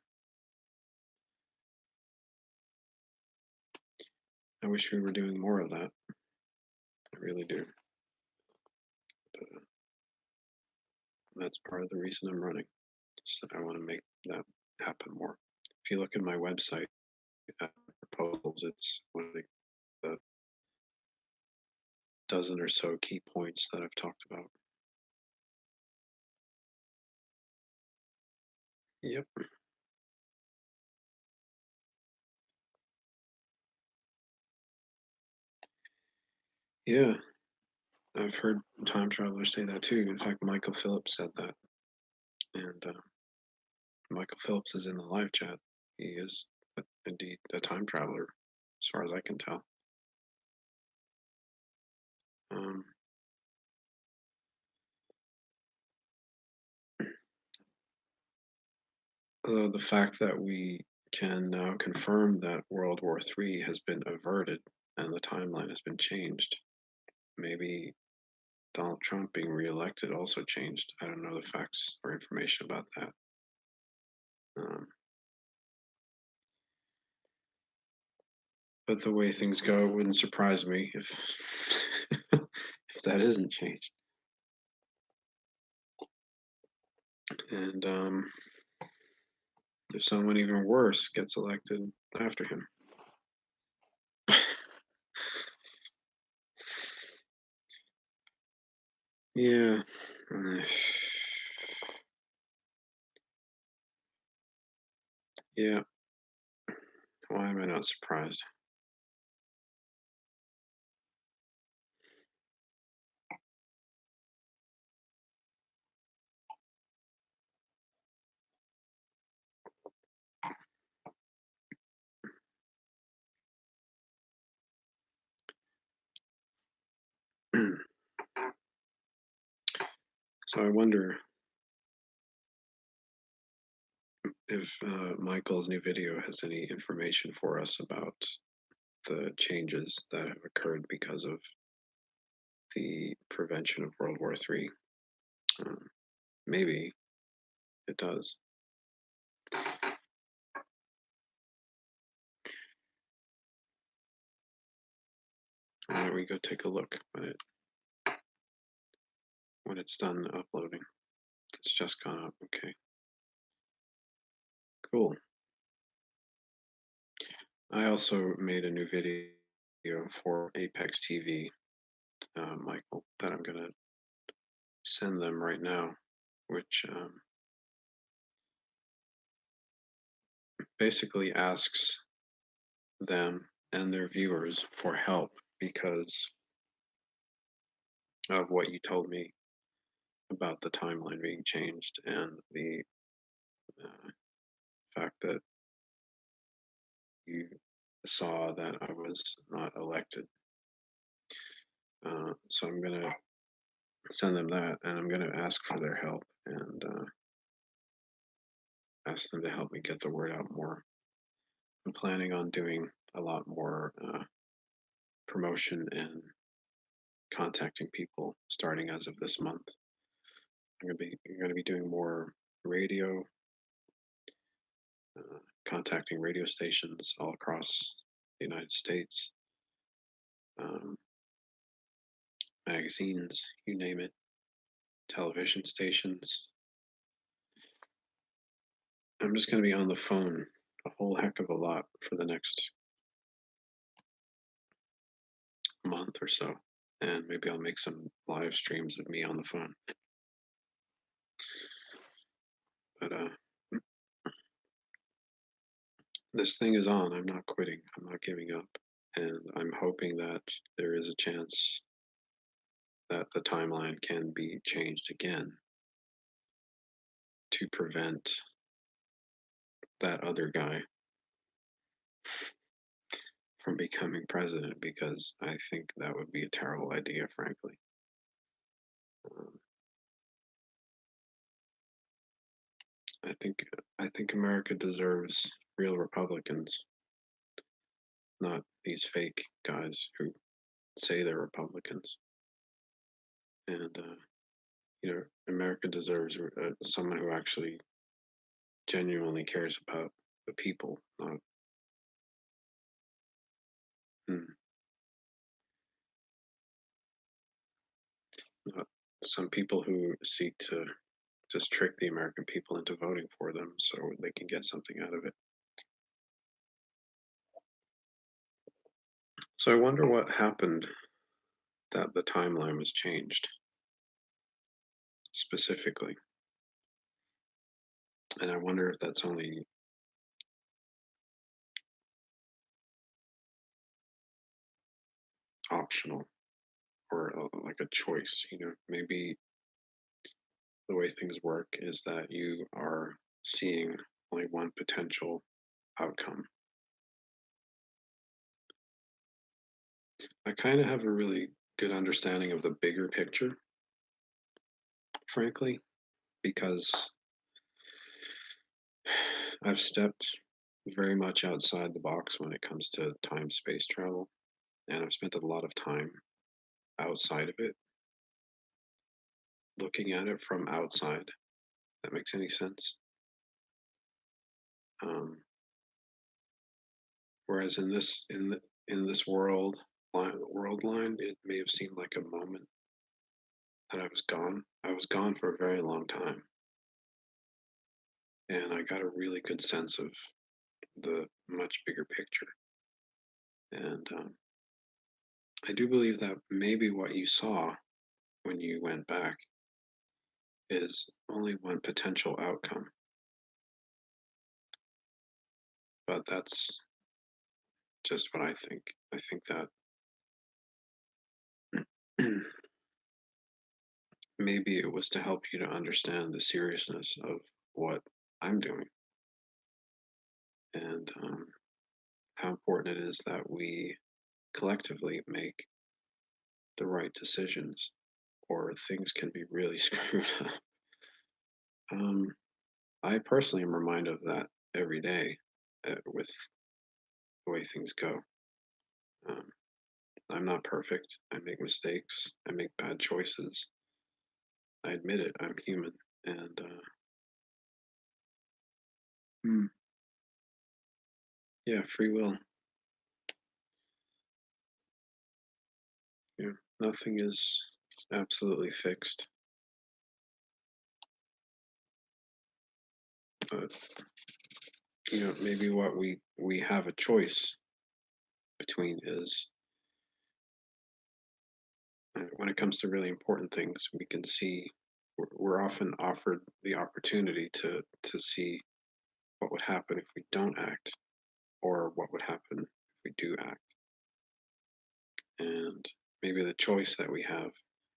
I wish we were doing more of that. I really do. But that's part of the reason I'm running. So I want to make that happen more. If you look at my website at proposals, it's one of the dozen or so key points that I've talked about. Yep. Yeah, I've heard time travelers say that too. In fact, Michael Phillips said that, and Michael Phillips is in the live chat. He is indeed a time traveler, as far as I can tell. Um, the fact that we can now confirm that World War III has been averted and the timeline has been changed. Maybe Donald Trump being reelected also changed. I don't know the facts or information about that. Um, but the way things go, it wouldn't surprise me if if that isn't changed. And if someone even worse gets elected after him. Yeah. Yeah. Why am I not surprised? So I wonder if Michael's new video has any information for us about the changes that have occurred because of the prevention of World War III. Um, maybe it does. Why don't we go take a look when it's done uploading? It's just gone up. Okay, cool. I also made a new video for Apex TV, Michael, that I'm gonna send them right now, which basically asks them and their viewers for help because of what you told me about the timeline being changed and the uh, fact that you saw that I was not elected. So I'm going to send them that and I'm going to ask for their help and ask them to help me get the word out more. I'm planning on doing a lot more promotion and contacting people starting as of this month. I'm going to be doing more radio, contacting radio stations all across the United States, um, magazines, you name it, television stations. I'm just going to be on the phone a whole heck of a lot for the next month or so. And maybe I'll make some live streams of me on the phone. But this thing is on. I'm not quitting. I'm not giving up. And I'm hoping that there is a chance that the timeline can be changed again to prevent that other guy from becoming president because I think that would be a terrible idea, frankly. Um, I think I think America deserves real Republicans, not these fake guys who say they're Republicans. And America deserves someone who actually genuinely cares about the people, mm, not some people who seek to just trick the American people into voting for them so they can get something out of it. So I wonder what happened that the timeline was changed specifically. And I wonder if that's only optional or like a choice. Maybe the way things work is that you are seeing only one potential outcome. I kind of have a really good understanding of the bigger picture, frankly, because I've stepped very much outside the box when it comes to time space travel, and I've spent a lot of time outside of it, looking at it from outside. That makes any sense? Um, Whereas in this world line, it may have seemed like a moment that I was gone. I was gone for a very long time, and I got a really good sense of the much bigger picture. And I do believe that maybe what you saw when you went back is only one potential outcome, but that's just what I think. I think that maybe it was to help you to understand the seriousness of what I'm doing and how important it is that we collectively make the right decisions, or things can be really screwed up. Um, I personally am reminded of that every day with the way things go. Um, I'm not perfect. I make mistakes. I make bad choices. I admit it. I'm human, and Hmm. yeah, free will. Yeah, nothing is absolutely fixed, but maybe what we have a choice between is when it comes to really important things, we can see we're often offered the opportunity to see what would happen if we don't act, or what would happen if we do act. And maybe the choice that we have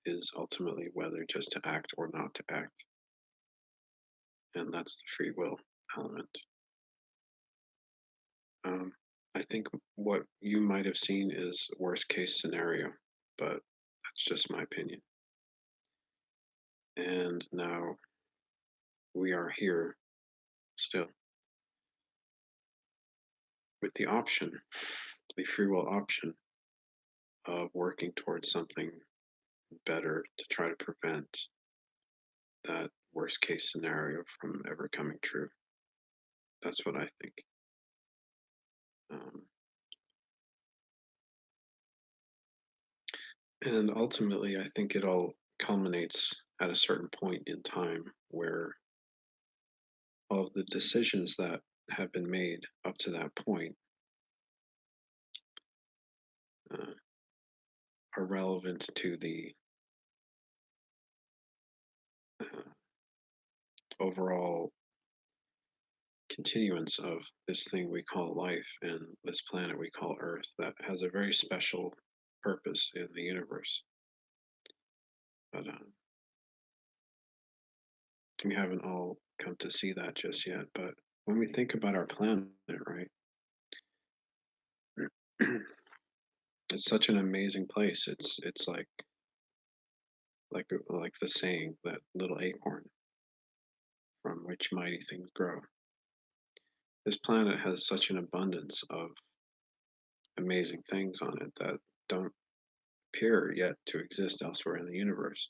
is ultimately whether just to act or not to act. And that's the free will element. Um, I think what you might have seen is worst case scenario, but that's just my opinion. And now we are here still with the option, the free will option of working towards something better to try to prevent that worst case scenario from ever coming true. That's what I think. Um, and ultimately, I think it all culminates at a certain point in time where all of the decisions that have been made up to that point uh, are relevant to the uh, overall continuance of this thing we call life and this planet we call Earth that has a very special purpose in the universe. But we haven't all come to see that just yet. But when we think about our planet, right, it's such an amazing place. It's like the saying, that little acorn from which mighty things grow. This planet has such an abundance of amazing things on it that don't appear yet to exist elsewhere in the universe.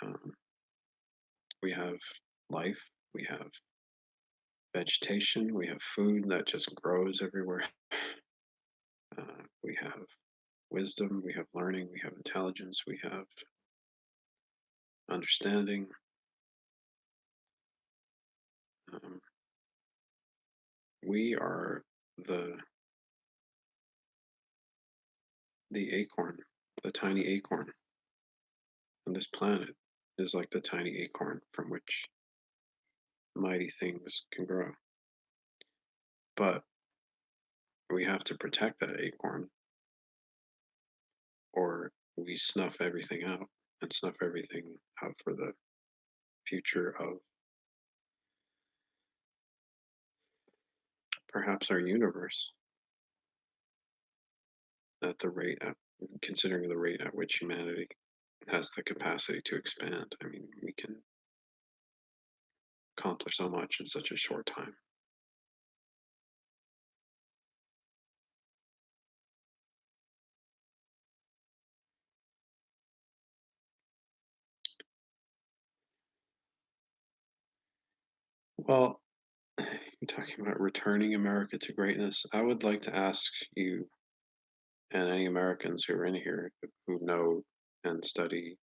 Um, we have life, we have vegetation, we have food that just grows everywhere. We have wisdom, we have learning, we have intelligence, we have understanding. Um, we are the the acorn, the tiny acorn, and this planet is like the tiny acorn from which mighty things can grow. But we have to protect that acorn, or we snuff everything out and snuff everything out for the future of perhaps our universe. at the rate at considering the rate at which humanity has the capacity to expand. I mean, we can accomplish so much in such a short time. Well, you're talking about returning America to greatness. I would like to ask you and any Americans who are in here who know and study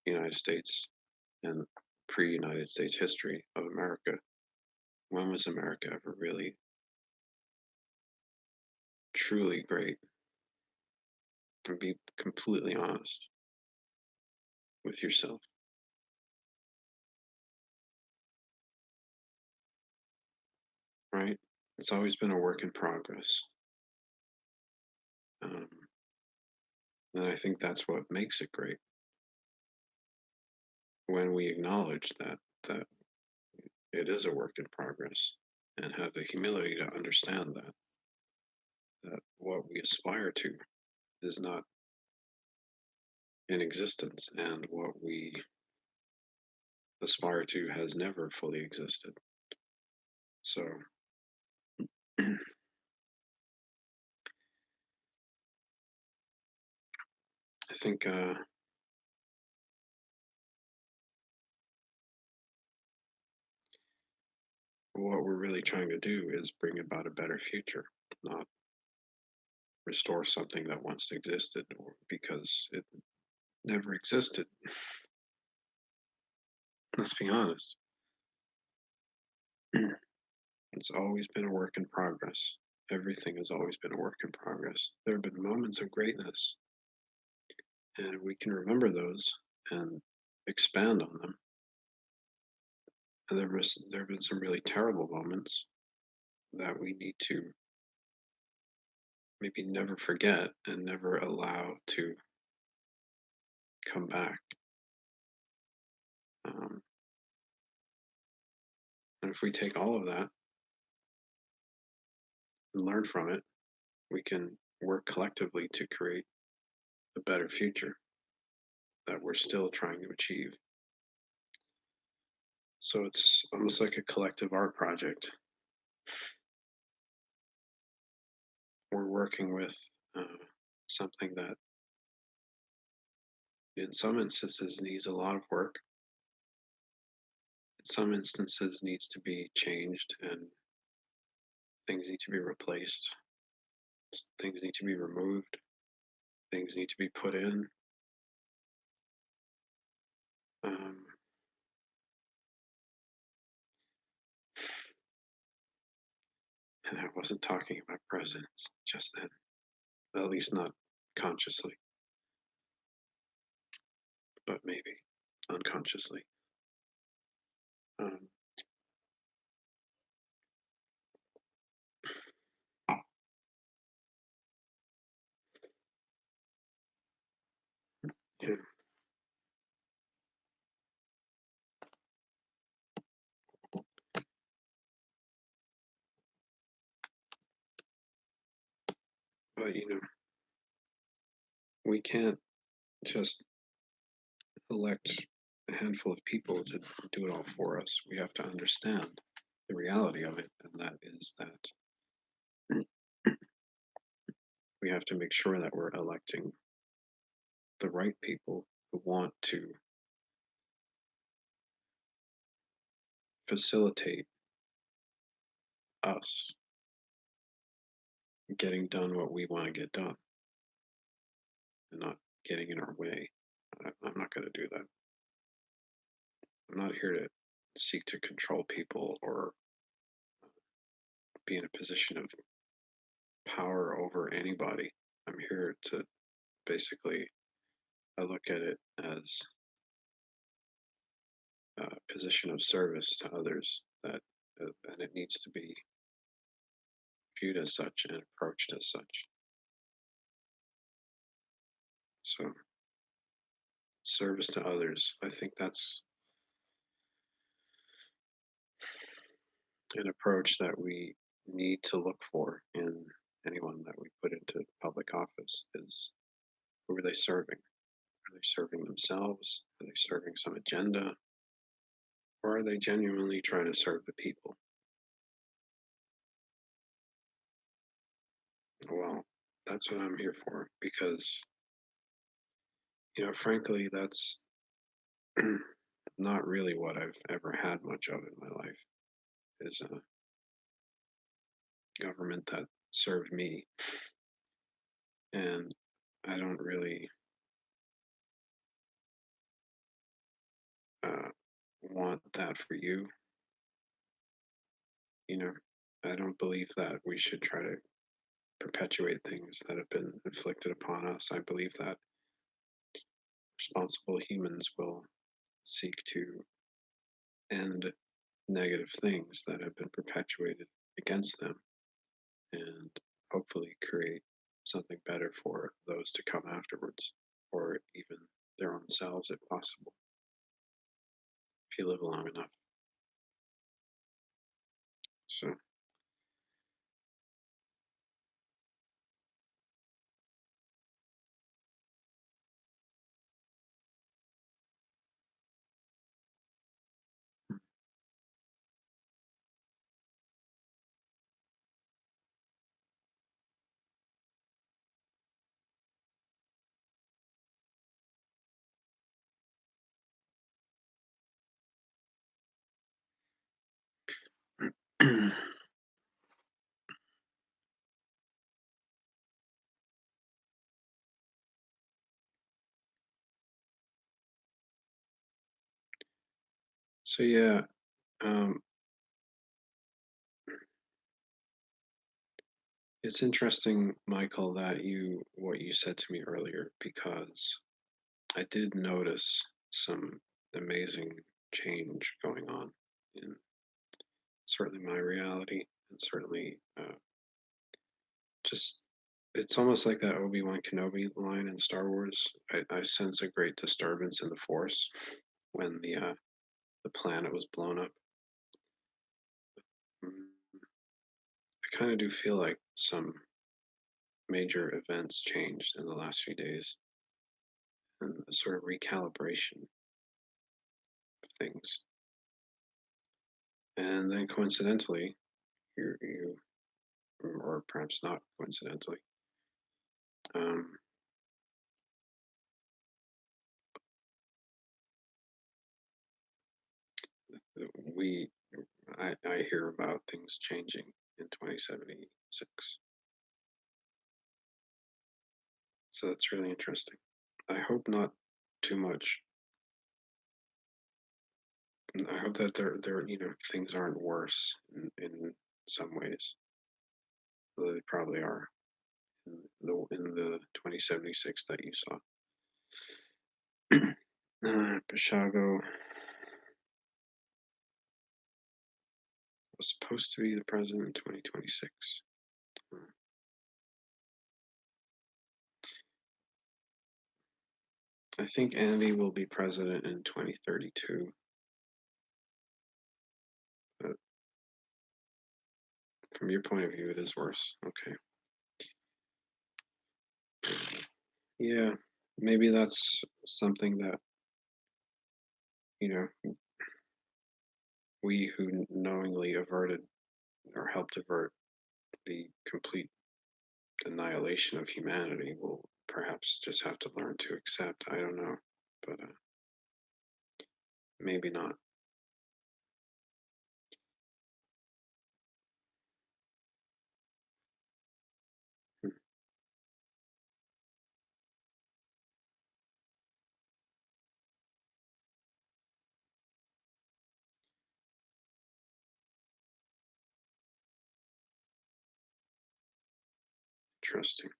United States and pre-United States history of America. When was America ever really truly great? And be completely honest with yourself, right? It's always been a work in progress. Um, and I think that's what makes it great when we acknowledge that it is a work in progress and have the humility to understand that what we aspire to is not in existence and what we aspire to has never fully existed. So I think what we're really trying to do is bring about a better future, not restore something that once existed or because it never existed. Let's be honest. It's always been a work in progress. Everything has always been a work in progress. There have been moments of greatness, and we can remember those and expand on them. And there have been some really terrible moments that we need to maybe never forget and never allow to come back. Um, and if we take all of that and learn from it, we can work collectively to create a better future that we're still trying to achieve. So it's almost like a collective art project. We're working with something that, in some instances, needs a lot of work. In some instances, needs to be changed and things need to be replaced. Things need to be removed. Things need to be put in. Um, and I wasn't talking about presidents just then, at least not consciously, but maybe unconsciously. Um, yeah, but we can't just elect a handful of people to do it all for us. We have to understand the reality of it, and that is that we have to make sure that we're electing the right people who want to facilitate us getting done what we want to get done and not getting in our way. I'm not going to do that. I'm not here to seek to control people or be in a position of power over anybody. I'm here to basically, I look at it as a position of service to others and it needs to be viewed as such and approached as such. So, service to others, I think that's an approach that we need to look for in anyone that we put into public office is, who are they serving? Are they serving themselves? Are they serving some agenda? Or are they genuinely trying to serve the people? Well, that's what I'm here for because, frankly, that's not really what I've ever had much of in my life, is a government that served me. And I don't really uh, want that for you. You know, I don't believe that we should try to perpetuate things that have been inflicted upon us. I believe that responsible humans will seek to end negative things that have been perpetuated against them and hopefully create something better for those to come afterwards, or even their own selves if possible, if you live long enough. So, so yeah, um, it's interesting, Michael, that what you said to me earlier, because I did notice some amazing change going on in certainly my reality, and certainly just it's almost like that Obi-Wan Kenobi line in Star Wars. I sense a great disturbance in the Force when the planet was blown up. I kind of do feel like some major events changed in the last few days, and a sort of recalibration of things. And then coincidentally, you or perhaps not coincidentally, um, we I hear about things changing in 2076. So that's really interesting. I hope not too much. I hope that things aren't worse in some ways. Though they probably are in the 2076 that you saw. Bashago was supposed to be the president in 2026. I think Andy will be president in 2032. But from your point of view, it is worse. Okay. Yeah, maybe that's something that, you know, we who knowingly averted or helped avert the complete annihilation of humanity will perhaps just have to learn to accept. I don't know, but maybe not. Hmm, interesting.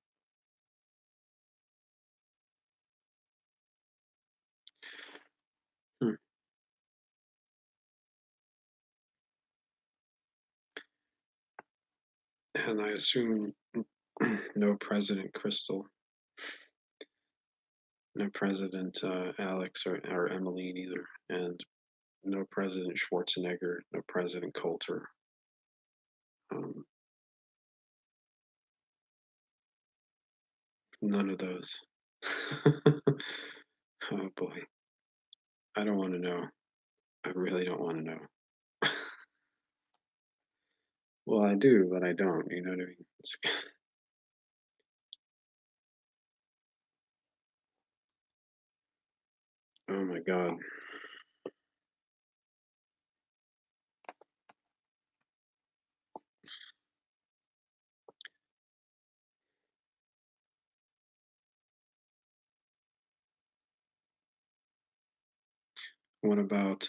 Hmm. And I assume no President Crystal, no President Alex or Emmeline either, and no President Schwarzenegger, no President Coulter. Um, None of those. Oh boy. I don't want to know. I really don't want to know. Well, I do, but I don't. You know what I mean? Oh my God. What about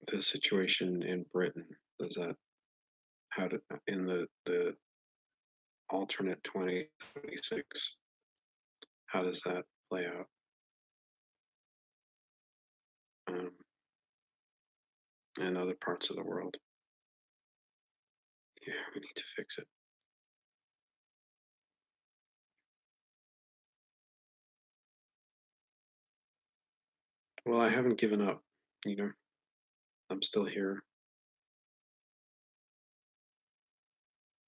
the situation in Britain? Does that how to in the alternate 2026? How does that play out? Um, in other parts of the world? Yeah, we need to fix it. Well, I haven't given up. You know, I'm still here.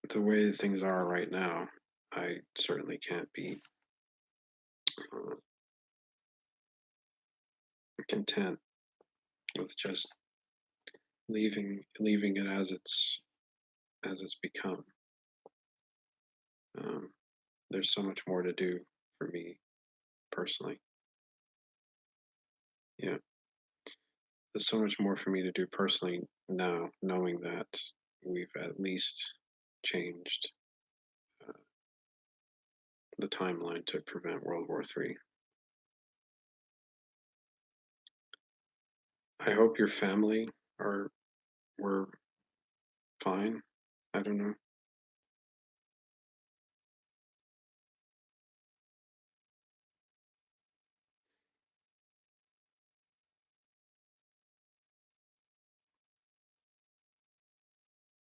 The way things are right now, I certainly can't be uh, content with just leaving it as it's become. Um, there's so much more to do for me personally. Yeah, there's so much more for me to do personally now, knowing that we've at least changed uh, the timeline to prevent World War III. I hope your family are were fine. I don't know.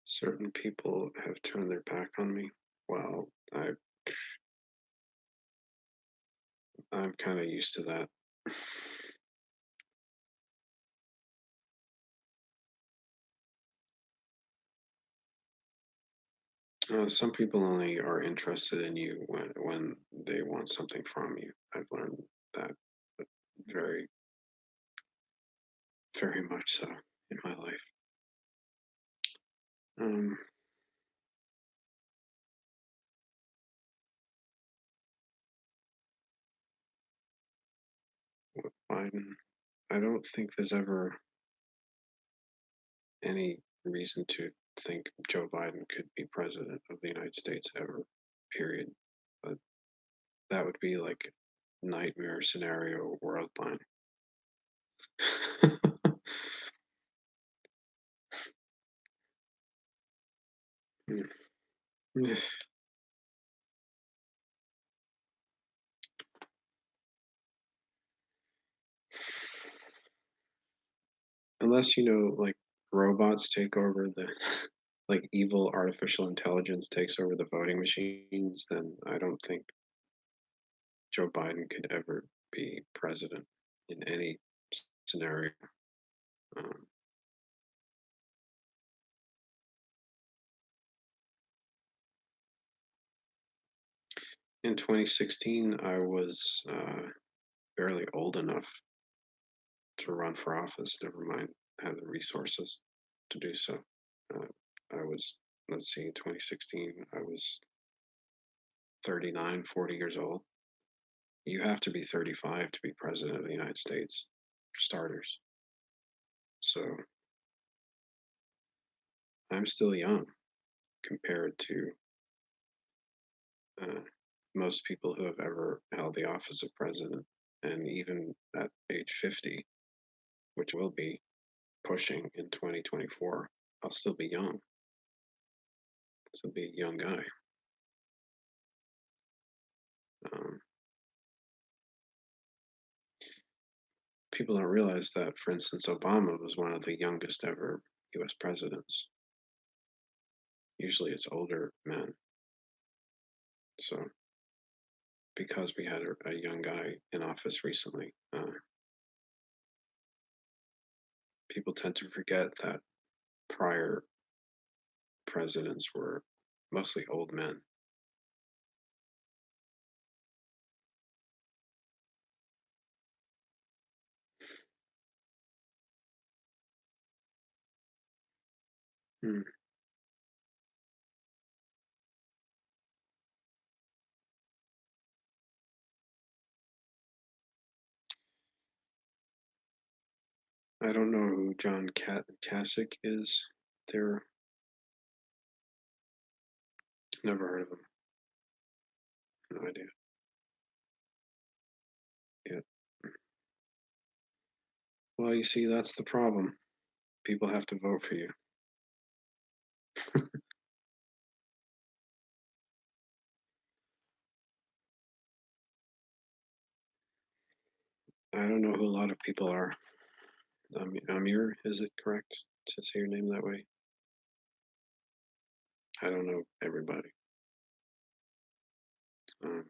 Certain people have turned their back on me. Well, I'm kind of used to that. Some people only are interested in you when they want something from you. I've learned that very, very much so in my life. Um, with Biden, I don't think there's ever any reason to think Joe Biden could be president of the United States ever, period. But that would be like nightmare scenario world line. Unless, like robots take over like evil artificial intelligence takes over the voting machines, then I don't think Joe Biden could ever be president in any scenario. Um, in 2016, I was barely old enough to run for office, never mind have the resources to do so. Uh, I was, let's see, in 2016, I was 39, 40 years old. You have to be 35 to be president of the United States, for starters. So I'm still young compared to uh, most people who have ever held the office of president. And even at age 50, which will be pushing in 2024, I'll still be young. I'll still be a young guy. Um, People don't realize that, for instance, Obama was one of the youngest ever US presidents. Usually it's older men. So, because we had a young guy in office recently, people tend to forget that prior presidents were mostly old men. Hmm. I don't know who John Kasich is. They're never heard of him. No idea. Yeah. Well, you see, that's the problem. People have to vote for you. I don't know who a lot of people are. Amir, is it correct to say your name that way? I don't know everybody. Um,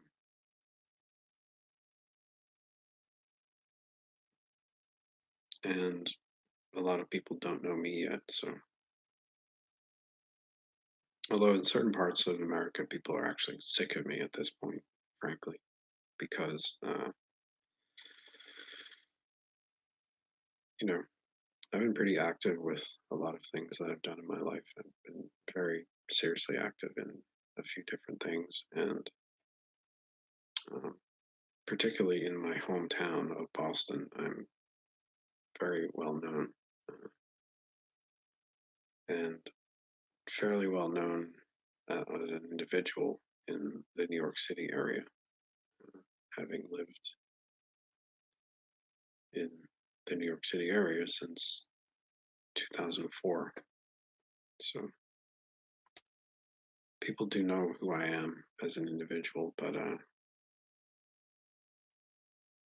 and a lot of people don't know me yet. So, although in certain parts of America, people are actually sick of me at this point, frankly, because, you know, I've been pretty active with a lot of things that I've done in my life. I've been very seriously active in a few different things. And um, particularly in my hometown of Boston, I'm very well known and fairly well known as an individual in the New York City area, having lived in the New York City area since 2004. So people do know who I am as an individual, but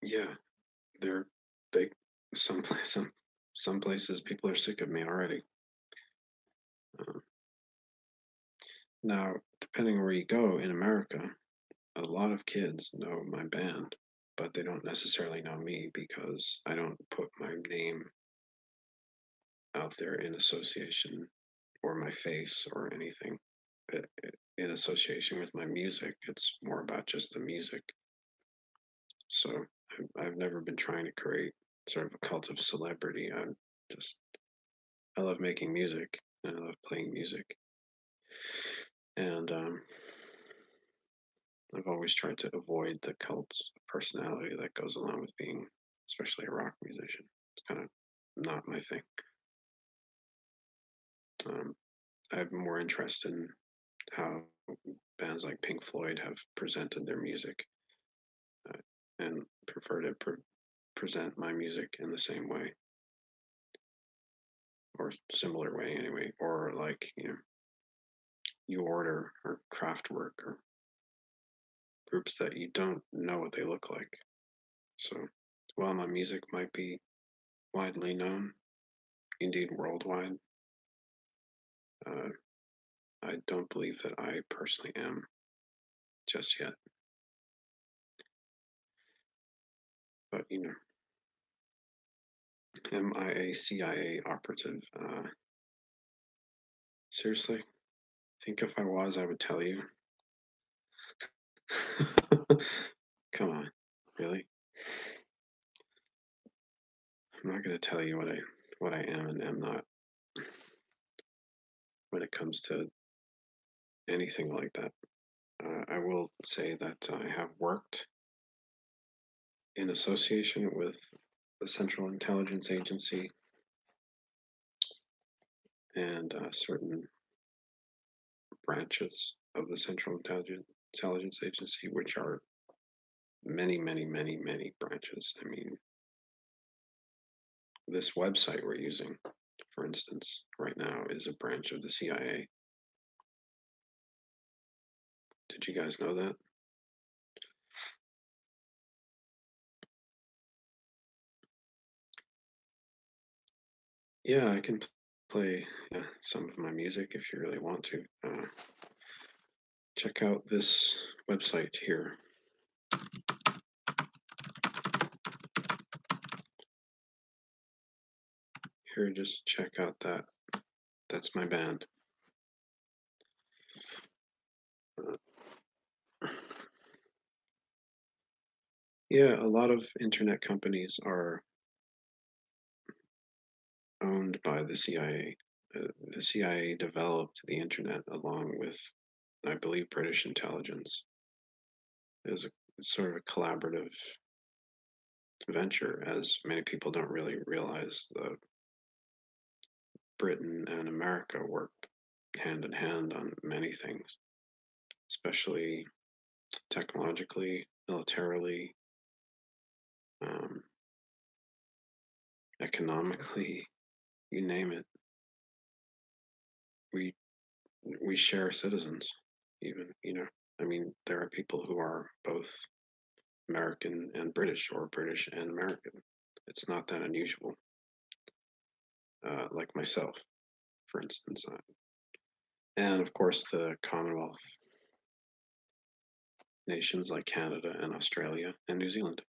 yeah, they're they some places people are sick of me already. Uh, Now, depending where you go in America, a lot of kids know my band, but they don't necessarily know me because I don't put my name out there in association or my face or anything in association with my music. It's more about just the music. So I've never been trying to create sort of a cult of celebrity. Just, I love making music and I love playing music. And I've always tried to avoid the cult personality that goes along with being, especially a rock musician. It's kind of not my thing. Um, I have more interest in how bands like Pink Floyd have presented their music, uh, and prefer to present my music in the same way or similar way anyway, or like you order or Kraftwerk or groups that you don't know what they look like. So while my music might be widely known, indeed worldwide, uh, I don't believe that I personally am just yet. But am I a CIA operative? Seriously, think if I was, I would tell you. Come on, really? I'm not going to tell you what I am and am not when it comes to anything like that. I will say that I have worked in association with the Central Intelligence Agency and certain branches of the Central Intelligence Agency, which are many, many, many, many branches. I mean, this website we're using, for instance, right now is a branch of the CIA. Did you guys know that? Yeah, I can play some of my music if you really want to. Check out this website here. Here, just check out that. That's my band. Yeah, a lot of internet companies are owned by the CIA. The CIA developed the internet along with, I believe, British intelligence. It was sort of a collaborative venture, as many people don't really realize. The Britain and America worked hand in hand on many things, especially technologically, militarily, um, economically, you name it. We we share citizens, even. I mean, there are people who are both American and British, or British and American. It's not that unusual. Like myself, for instance, and of course the Commonwealth nations like Canada and Australia and New Zealand.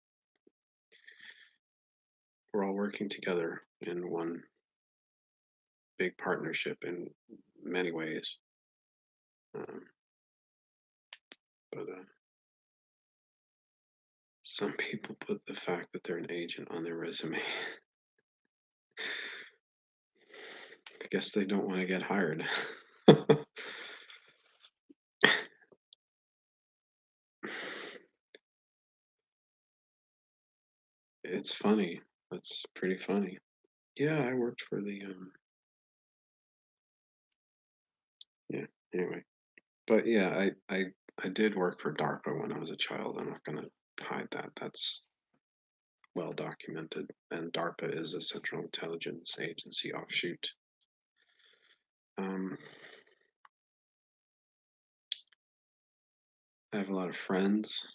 We're all working together in one big partnership in many ways. Um, but some people put the fact that they're an agent on their resume. I guess they don't want to get hired. It's funny. That's pretty funny. Yeah, I worked for the yeah, anyway. But yeah, I did work for DARPA when I was a child. I'm not gonna hide that. That's well documented. And DARPA is a Central Intelligence Agency offshoot. Um, I have a lot of friends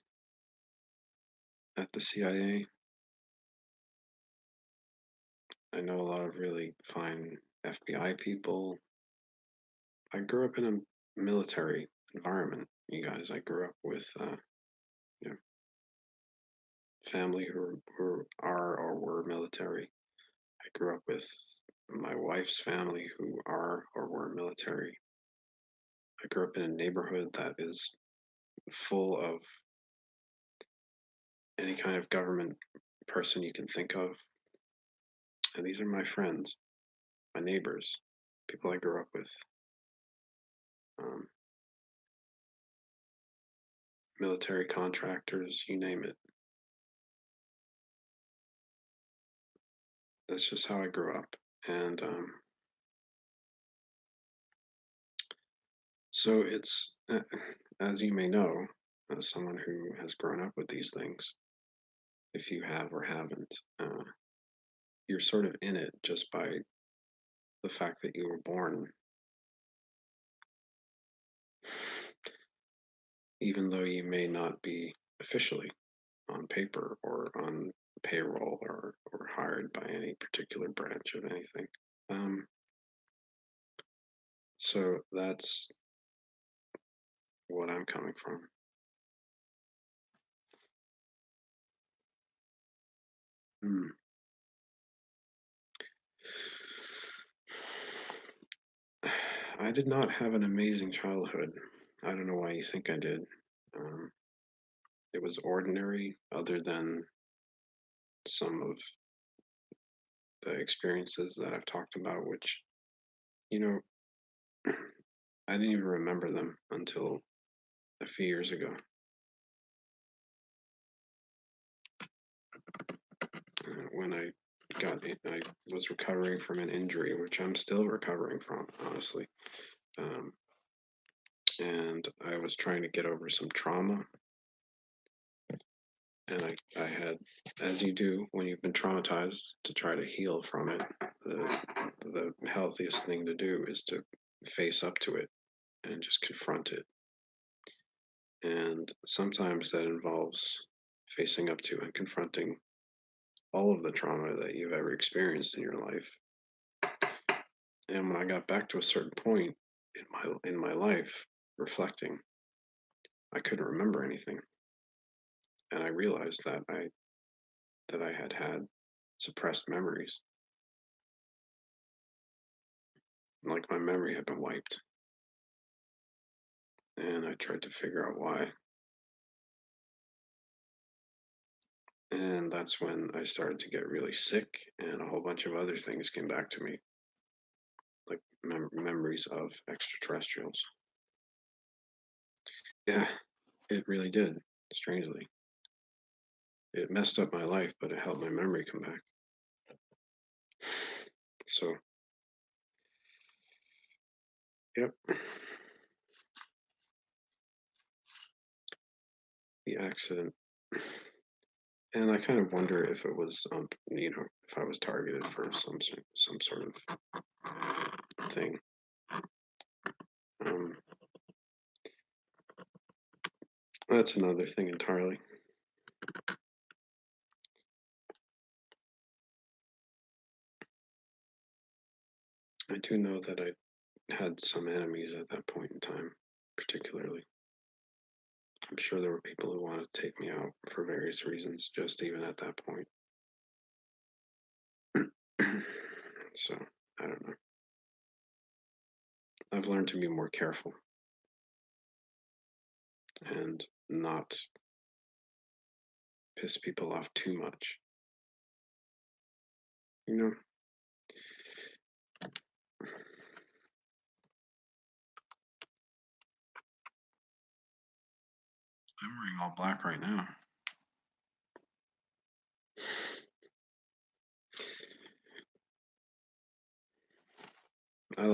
at the CIA. I know a lot of really fine FBI people. I grew up in a military environment, you guys. I grew up with you know, family who are or were military. I grew up with my wife's family who are or were military. I grew up in a neighborhood that is full of any kind of government person you can think of. And these are my friends, my neighbors, people I grew up with. Um, Military contractors, you name it. That's just how I grew up. And so it's, as you may know, as someone who has grown up with these things, if you have or haven't, you're sort of in it just by the fact that you were born, even though you may not be officially on paper or on payroll or hired by any particular branch of anything. Um, so that's what I'm coming from. Hmm. I did not have an amazing childhood. I don't know why you think I did. Um, it was ordinary, other than some of the experiences that I've talked about, which, you know, I didn't even remember them until a few years ago. When I was recovering from an injury, which I'm still recovering from, honestly. Um, and I was trying to get over some trauma. And I had, as you do when you've been traumatized, to try to heal from it. The, the healthiest thing to do is to face up to it and just confront it. And sometimes that involves facing up to and confronting all of the trauma that you've ever experienced in your life. And when I got back to a certain point in my life, reflecting, I couldn't remember anything, and I realized that I had suppressed memories, like my memory had been wiped, and I tried to figure out why. And that's when I started to get really sick, and a whole bunch of other things came back to me. like memories of extraterrestrials. Yeah, it really did. Strangely, it messed up my life, but it helped my memory come back. So, yep, the accident. And I kind of wonder if it was, if I was targeted for some sort of thing. Um, that's another thing entirely. I do know that I had some enemies at that point in time, particularly. I'm sure there were people who wanted to take me out for various reasons, just even at that point. So, I don't know. I've learned to be more careful and not piss people off too much. You know, I'm wearing all black right now. I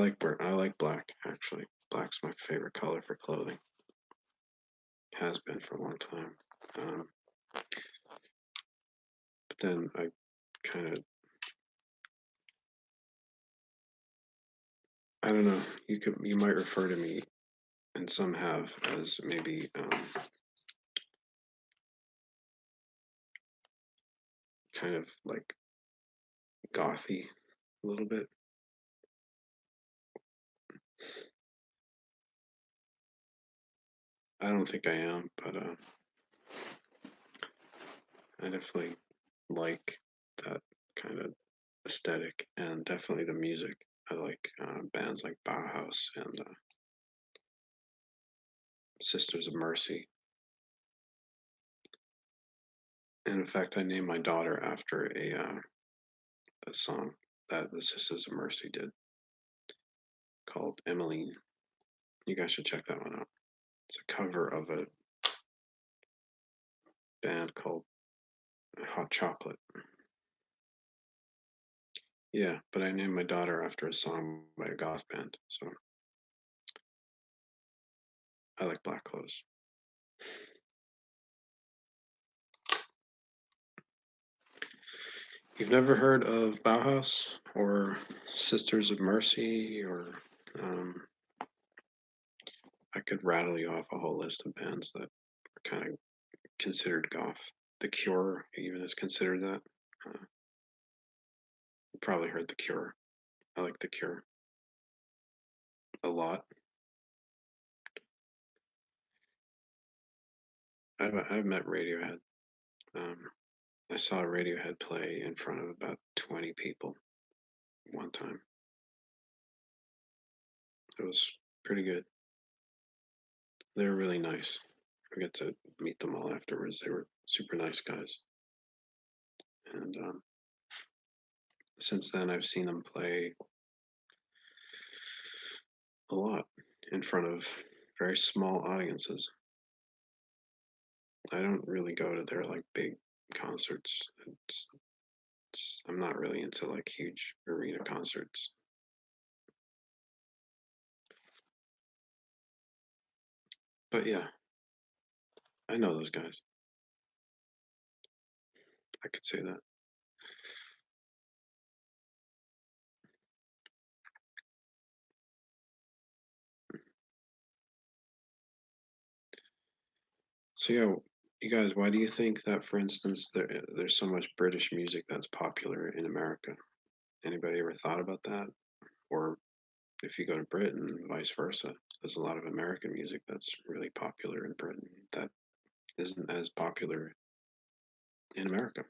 like black actually. Black's my favorite color for clothing. Has been for a long time. Um, but then I kind of I don't know. You might refer to me, and some have, as maybe kind of like gothy a little bit. I don't think I am, but I definitely like that kind of aesthetic, and definitely the music. I like bands like Bauhaus and Sisters of Mercy. And in fact, I named my daughter after a song that the Sisters of Mercy did called Emmeline. You guys should check that one out. It's a cover of a band called Hot Chocolate. Yeah, but I named my daughter after a song by a goth band, so I like black clothes. You've never heard of Bauhaus or Sisters of Mercy or um, I could rattle you off a whole list of bands that are kind of considered goth. The Cure even is considered that. You probably heard The Cure. I like The Cure a lot. I've met Radiohead. Um, I saw Radiohead play in front of about 20 people one time. It was pretty good. They were really nice. I got to meet them all afterwards. They were super nice guys. And since then, I've seen them play a lot in front of very small audiences. I don't really go to their like big concerts. I'm not really into like huge arena concerts. But yeah, I know those guys. I could say that. So yeah, you guys, why do you think that, for instance, there's so much British music that's popular in America? Anybody ever thought about that? Or if you go to Britain, vice versa, there's a lot of American music that's really popular in Britain that isn't as popular in America.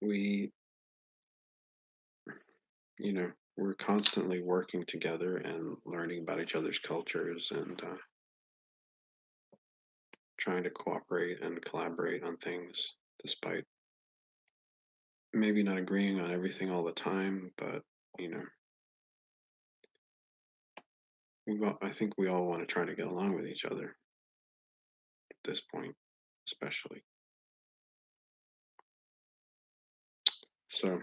We, we're constantly working together and learning about each other's cultures and trying to cooperate and collaborate on things despite maybe not agreeing on everything all the time, but you know, I think we all want to try to get along with each other at this point, especially. So,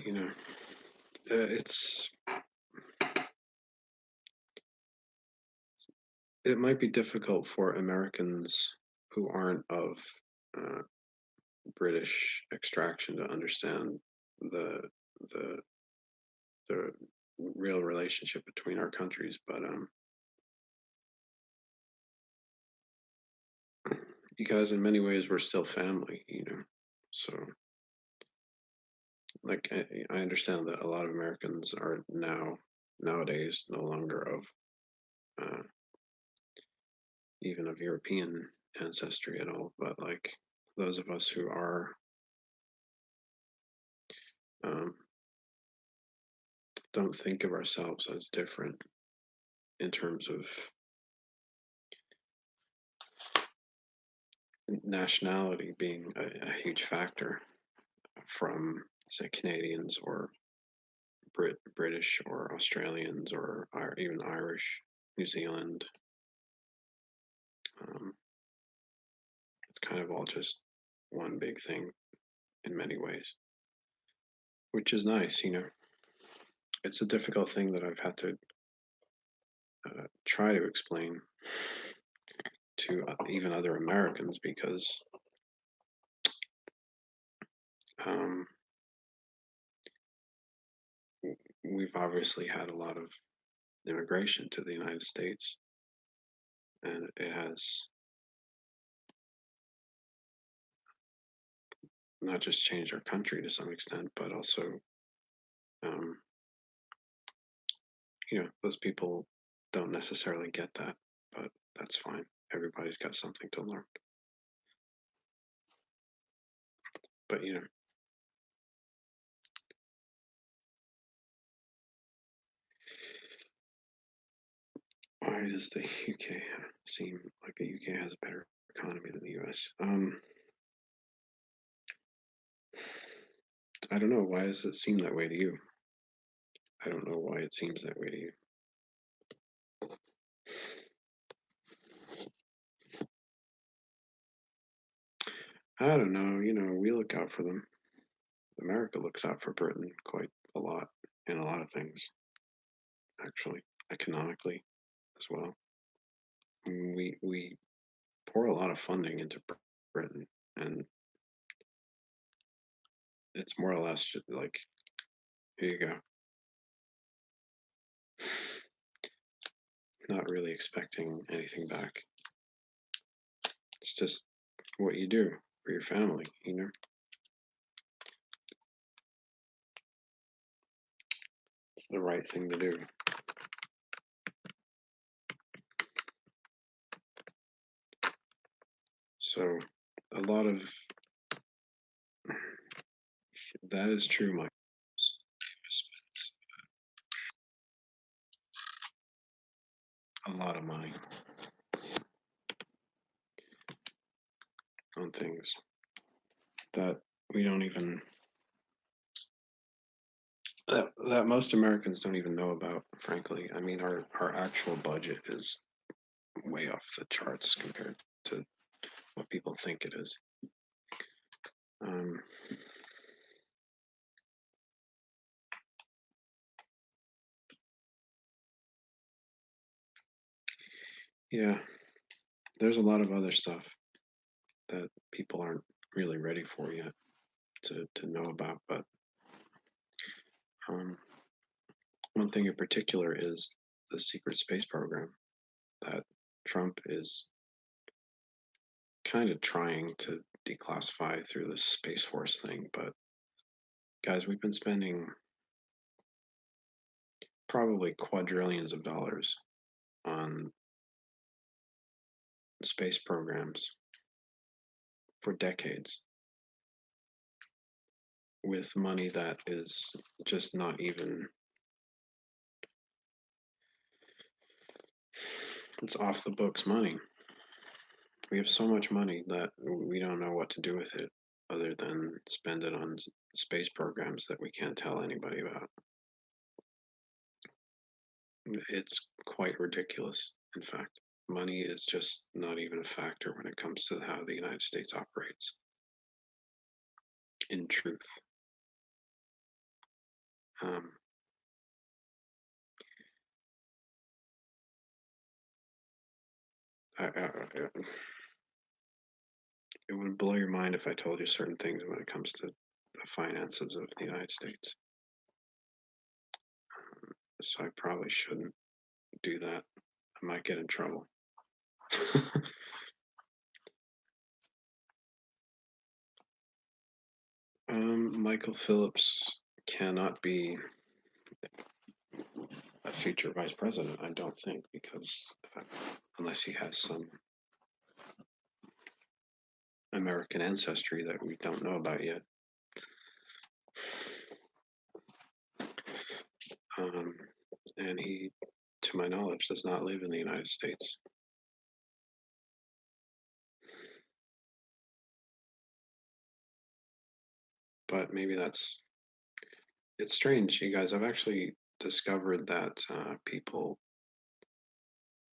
you know, it's it might be difficult for Americans who aren't of uh, British extraction to understand the the the real relationship between our countries, but you guys, in many ways, we're still family, you know. So, like, I understand that a lot of Americans are nowadays no longer of uh, even of European ancestry at all, but like those of us who are um, don't think of ourselves as different in terms of nationality being a huge factor from, say, Canadians or British or Australians or even Irish, New Zealand. Um, it's kind of all just one big thing in many ways, which is nice, you know. It's a difficult thing that I've had to try to explain to even other Americans because um, we've obviously had a lot of immigration to the United States, and it has not just changed our country to some extent, but also, um, those people don't necessarily get that, but that's fine. Everybody's got something to learn. But why does the UK seem like the UK has a better economy than the US? I don't know. Why does it seem that way to you? I don't know why it seems that way to you. I don't know. We look out for them. America looks out for Britain quite a lot in a lot of things, actually, economically as well. We pour a lot of funding into Britain, and it's more or less just like, here you go. Not really expecting anything back. It's just what you do for your family, It's the right thing to do. So, a lot of that is true, Mike. A lot of money on things that we don't even that most Americans don't even know about, frankly. I mean, our actual budget is way off the charts compared to what people think it is. Um, yeah, there's a lot of other stuff that people aren't really ready for yet to know about. But um, one thing in particular is the secret space program that Trump is kind of trying to declassify through the Space Force thing. But guys, we've been spending probably quadrillions of dollars on space programs for decades with money that is just not even, it's off the books money. We have so much money that we don't know what to do with it other than spend it on space programs that we can't tell anybody about. It's quite ridiculous, in fact. Money is just not even a factor when it comes to how the United States operates, in truth. Um, it would blow your mind if I told you certain things when it comes to the finances of the United States. So I probably shouldn't do that. I might get in trouble. Michael Phillips cannot be a future vice president, I don't think, because unless he has some American ancestry that we don't know about yet. Um, and he, to my knowledge, does not live in the United States. But maybe it's strange, you guys. I've actually discovered that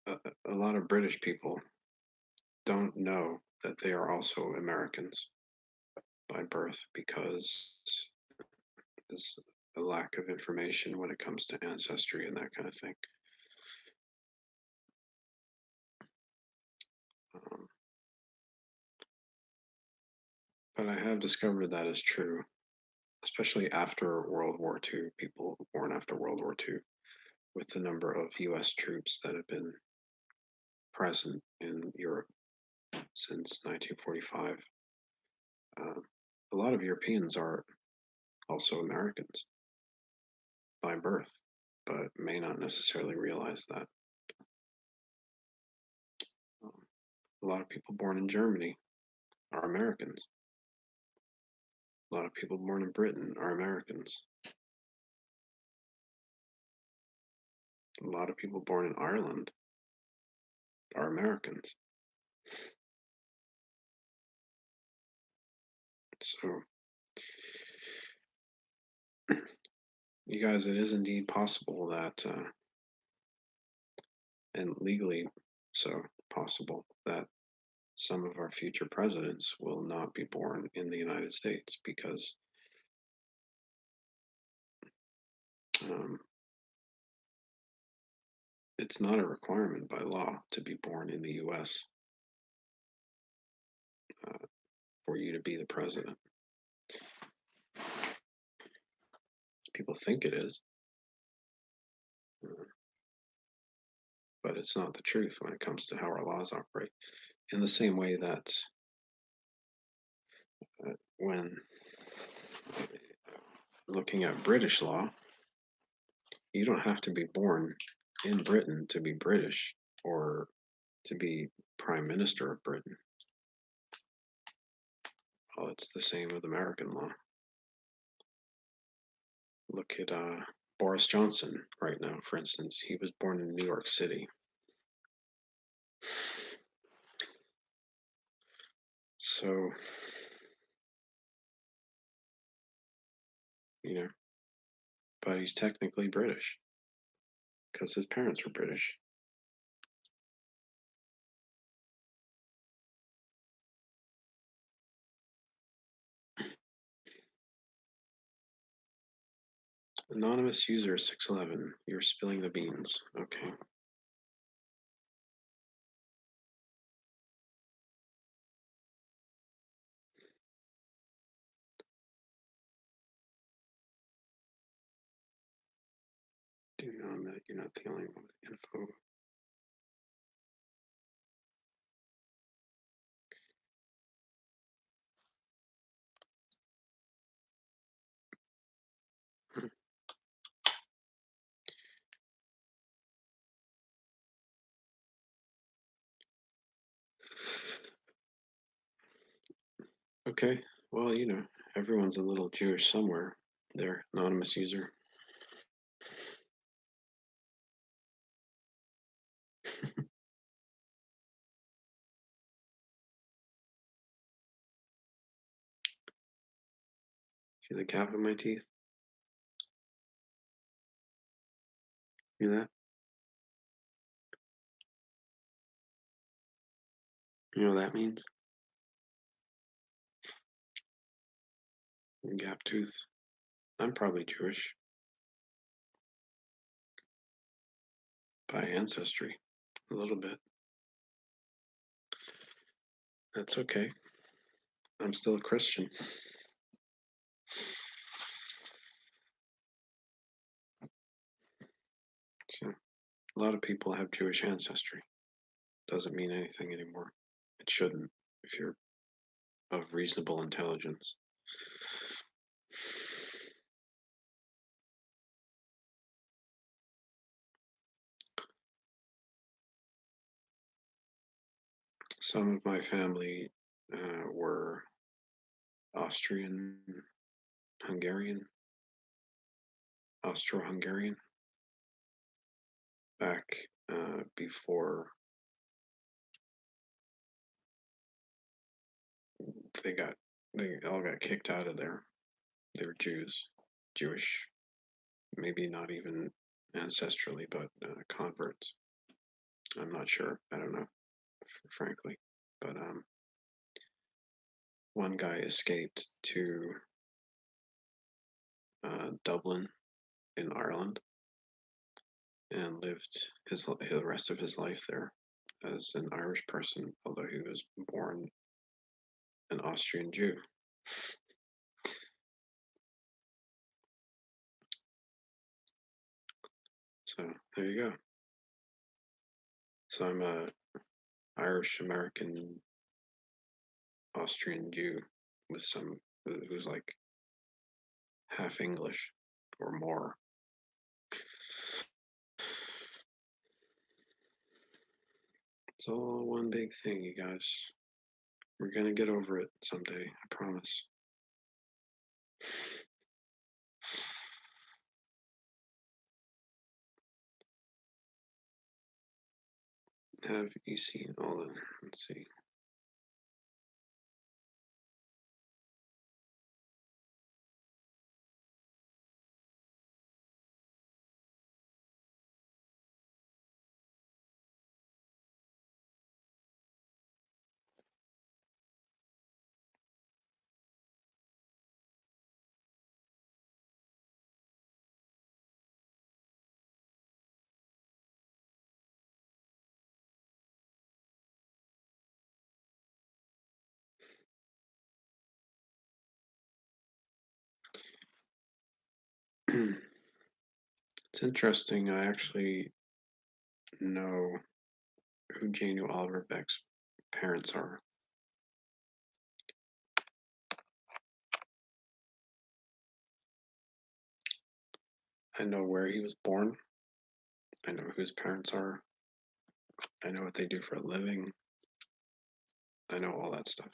a lot of British people don't know that they are also Americans by birth because there's a lack of information when it comes to ancestry and that kind of thing. Um, but I have discovered that is true, especially after World War II, people born after World War II, with the number of US troops that have been present in Europe since 1945. Uh, a lot of Europeans are also Americans by birth, but may not necessarily realize that. Um, a lot of people born in Germany are Americans. A lot of people born in Britain are Americans. A lot of people born in Ireland are Americans. So, you guys, it is indeed possible that, and legally so possible, that some of our future presidents will not be born in the United States because um, it's not a requirement by law to be born in the US uh, for you to be the president. People think it is, uh, but it's not the truth when it comes to how our laws operate. In the same way that when looking at British law, you don't have to be born in Britain to be British or to be Prime Minister of Britain. Well, it's the same with American law. Look at Boris Johnson right now, for instance. He was born in New York City. So, you know, but he's technically British because his parents were British. Anonymous user 611, you're spilling the beans. Okay. Do know that you're not the only one with info. Okay. Well, everyone's a little Jewish somewhere. There, anonymous user. See the gap in my teeth? See that? You know what that means? Gap tooth. I'm probably Jewish by ancestry, a little bit. That's okay. I'm still a Christian. So a lot of people have Jewish ancestry. Doesn't mean anything anymore. It shouldn't if you're of reasonable intelligence. Some of my family were Austrian, Hungarian, Austro-Hungarian back before they got they all got kicked out of there. They were Jews, Jewish, maybe not even ancestrally, but converts. I'm not sure. I don't know, frankly. But one guy escaped to Dublin in Ireland and lived the rest of his life there as an Irish person, although he was born an Austrian Jew. So there you go. So I'm a Irish American Austrian Jew with some who's like half English or more. It's all one big thing, you guys. We're gonna get over it someday, I promise. Have you seen all the, let's see. It's interesting. I actually know who Janu Oliver Beck's parents are. I know where he was born. I know who his parents are. I know what they do for a living. I know all that stuff.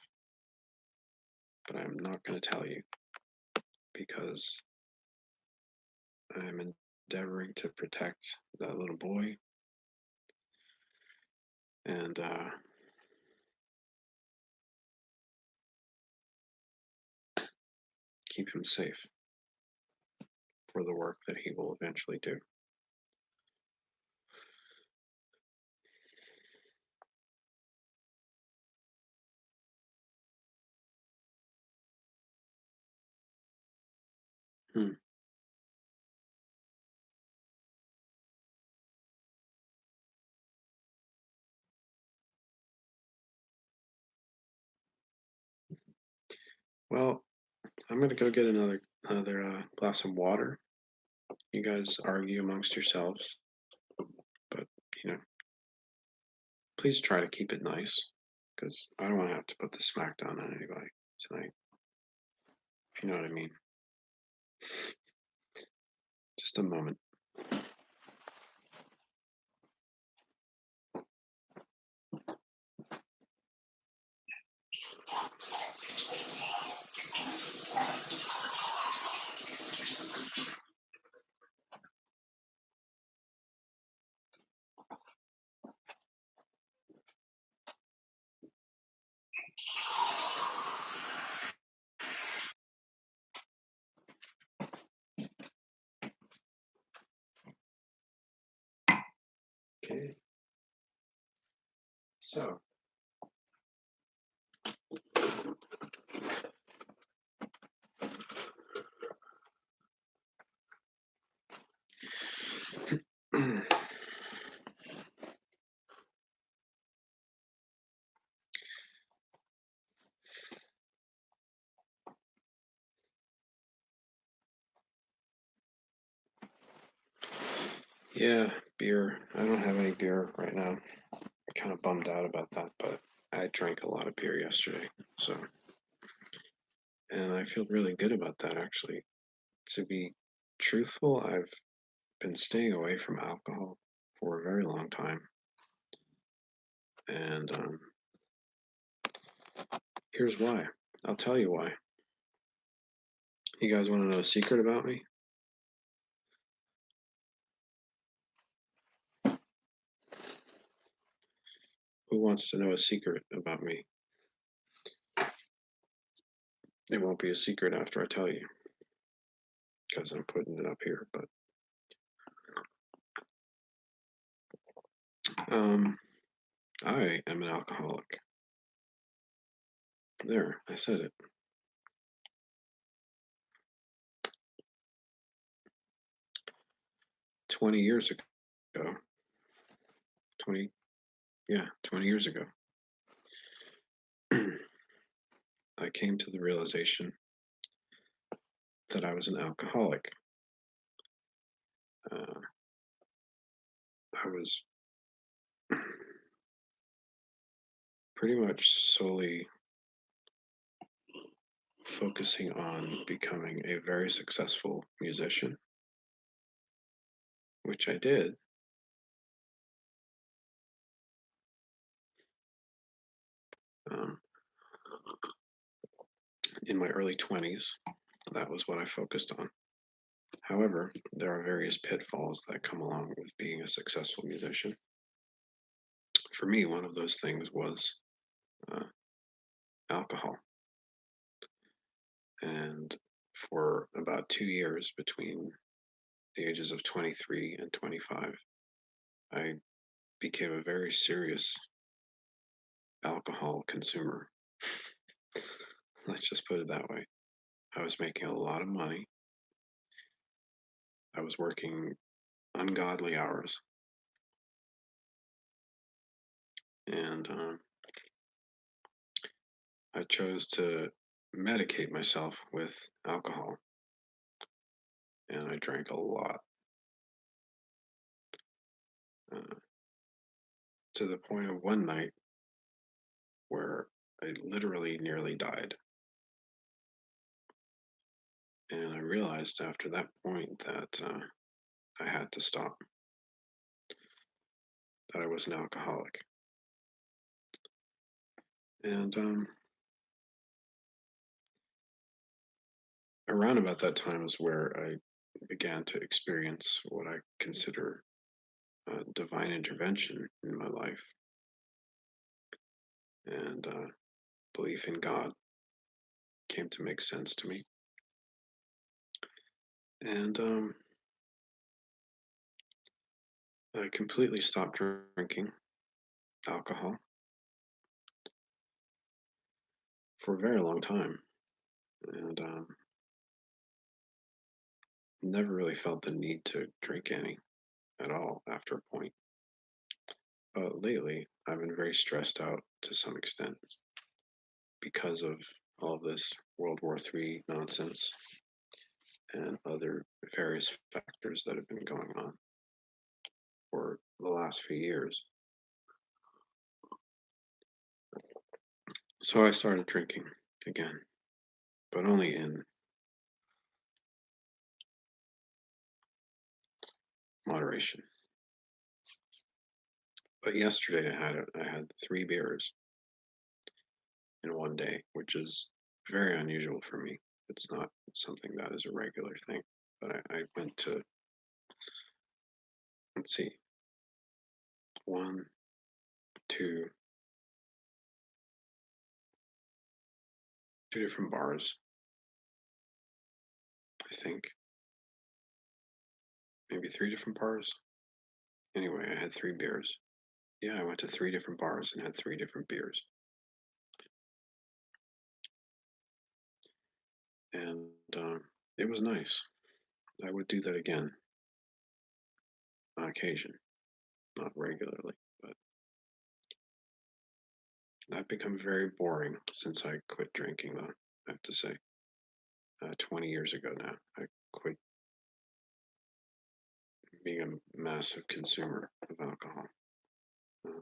But I'm not going to tell you because I'm endeavoring to protect that little boy and keep him safe for the work that he will eventually do. Hmm. Well, I'm going to go get another glass of water. You guys argue amongst yourselves, but you know, please try to keep it nice because I don't want to have to put the smack down on anybody tonight. If you know what I mean. Just a moment. Okay. So, yeah, beer. I don't have any beer right now. I'm kind of bummed out about that, but I drank a lot of beer yesterday. So, and I feel really good about that actually. To be truthful, I've been staying away from alcohol for a very long time. And here's why. I'll tell you why. You guys want to know a secret about me? Who wants to know a secret about me? It won't be a secret after I tell you because I'm putting it up here. But um, I am an alcoholic. There, I said it. 20 years ago. 20, yeah, 20 years ago. I came to the realization that I was an alcoholic. Uh, I was pretty much solely focusing on becoming a very successful musician, which I did. Um, in my early 20s, that was what I focused on. However, there are various pitfalls that come along with being a successful musician. For me, one of those things was uh, alcohol. And for about 2 years, between the ages of 23 and 25, I became a very serious alcohol consumer. Let's just put it that way. I was making a lot of money. I was working ungodly hours. And I chose to medicate myself with alcohol. And I drank a lot, uh, to the point of one night where I literally nearly died. And I realized after that point that I had to stop, that I was an alcoholic. And around about that time is where I began to experience what I consider divine intervention in my life. And belief in God came to make sense to me. And I completely stopped drinking alcohol for a very long time. And never really felt the need to drink any at all after a point. But lately, I've been very stressed out to some extent because of all of this World War III nonsense and other various factors that have been going on for the last few years. So I started drinking again, but only in moderation. But yesterday I had 3 beers in one day, which is very unusual for me. It's not something that is a regular thing. But I went to, let's see, one, two, two different bars, I think, maybe 3 different bars. Anyway, I had 3 beers. Yeah, I went to 3 different bars and had 3 different beers, and it was nice. I would do that again on occasion, not regularly, but I've become very boring since I quit drinking. Though I have to say, 20 years ago now, I quit being a massive consumer of alcohol. Uh,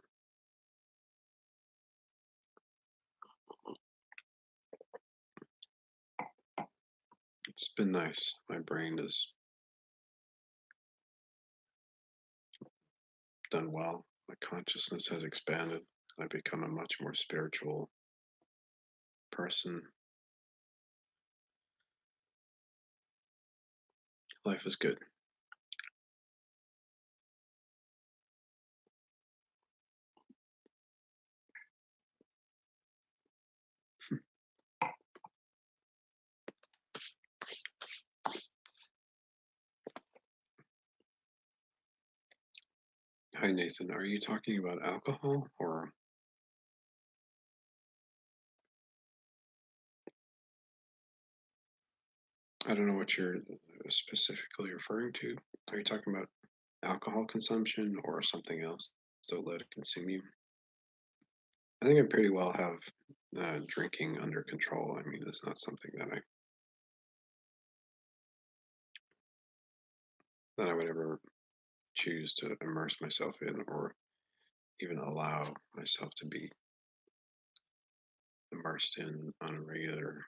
it's been nice. My brain has done well. My consciousness has expanded. I've become a much more spiritual person. Life is good. Hi, Nathan. Are you talking about alcohol or I don't know what you're specifically referring to? Are you talking about alcohol consumption or something else? So let it consume you. I think I pretty well have drinking under control. I mean, it's not something that I would ever choose to immerse myself in or even allow myself to be immersed in on a regular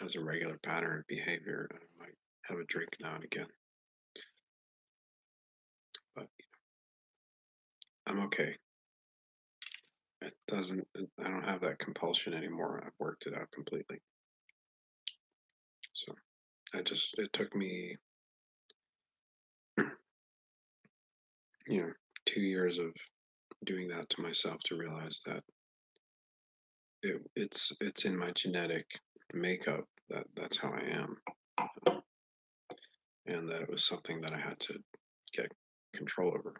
as a regular pattern of behavior. I might have a drink now and again, but I'm okay. It doesn't. I don't have that compulsion anymore. I've worked it out completely. So I just. It took me, you know, 2 years of doing that to myself to realize that it's in my genetic makeup that that's how I am, and that it was something that I had to get control over,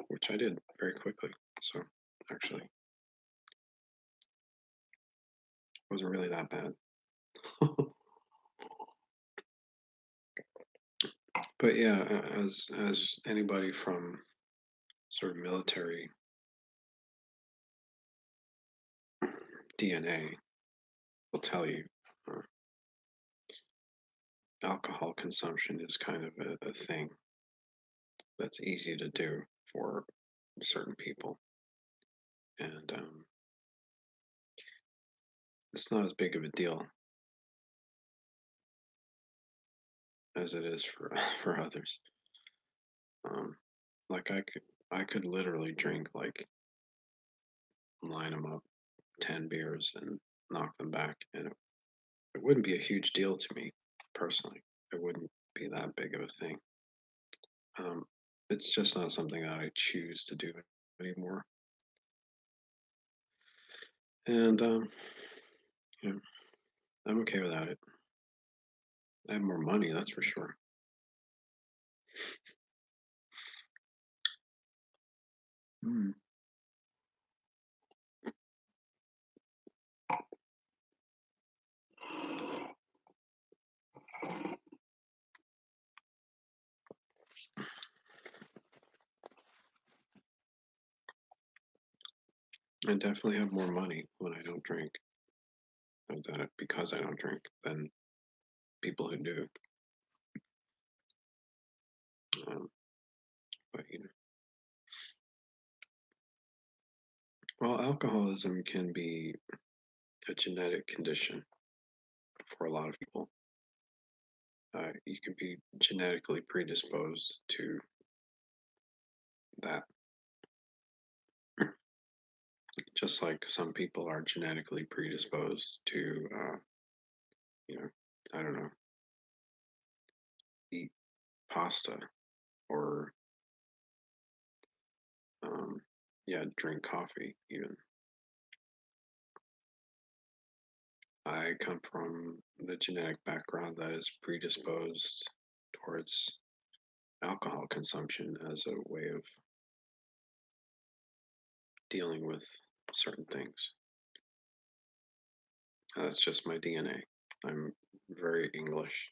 which I did very quickly. So actually, it wasn't really that bad. But yeah, as anybody from sort of military DNA will tell you, uh, alcohol consumption is kind of a thing that's easy to do for certain people, and it's not as big of a deal as it is for for others. Um, like I could literally drink like line them up 10 beers and knock them back, and it wouldn't be a huge deal to me personally. It wouldn't be that big of a thing. Um, it's just not something that I choose to do anymore, and yeah, I'm okay without it. I have more money, that's for sure. Mm. I definitely have more money when I don't drink, because I don't drink than people who do. Um, but well, alcoholism can be a genetic condition for a lot of people. You can be genetically predisposed to that, just like some people are genetically predisposed to, you know, I don't know, eat pasta or, um, yeah, drink coffee. Even I come from the genetic background that is predisposed towards alcohol consumption as a way of dealing with certain things. That's just my DNA. I'm very English.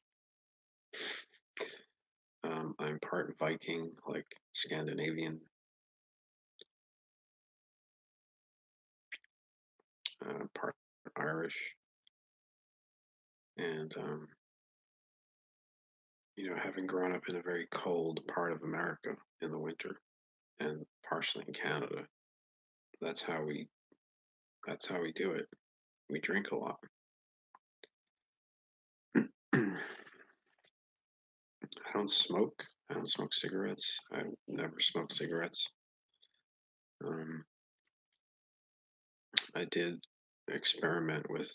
I'm part Viking, like Scandinavian, part Irish, and having grown up in a very cold part of America in the winter, and partially in Canada, that's how we that's how we do it. We drink a lot. I don't smoke. I don't smoke cigarettes. I never smoked cigarettes. Um, I did experiment with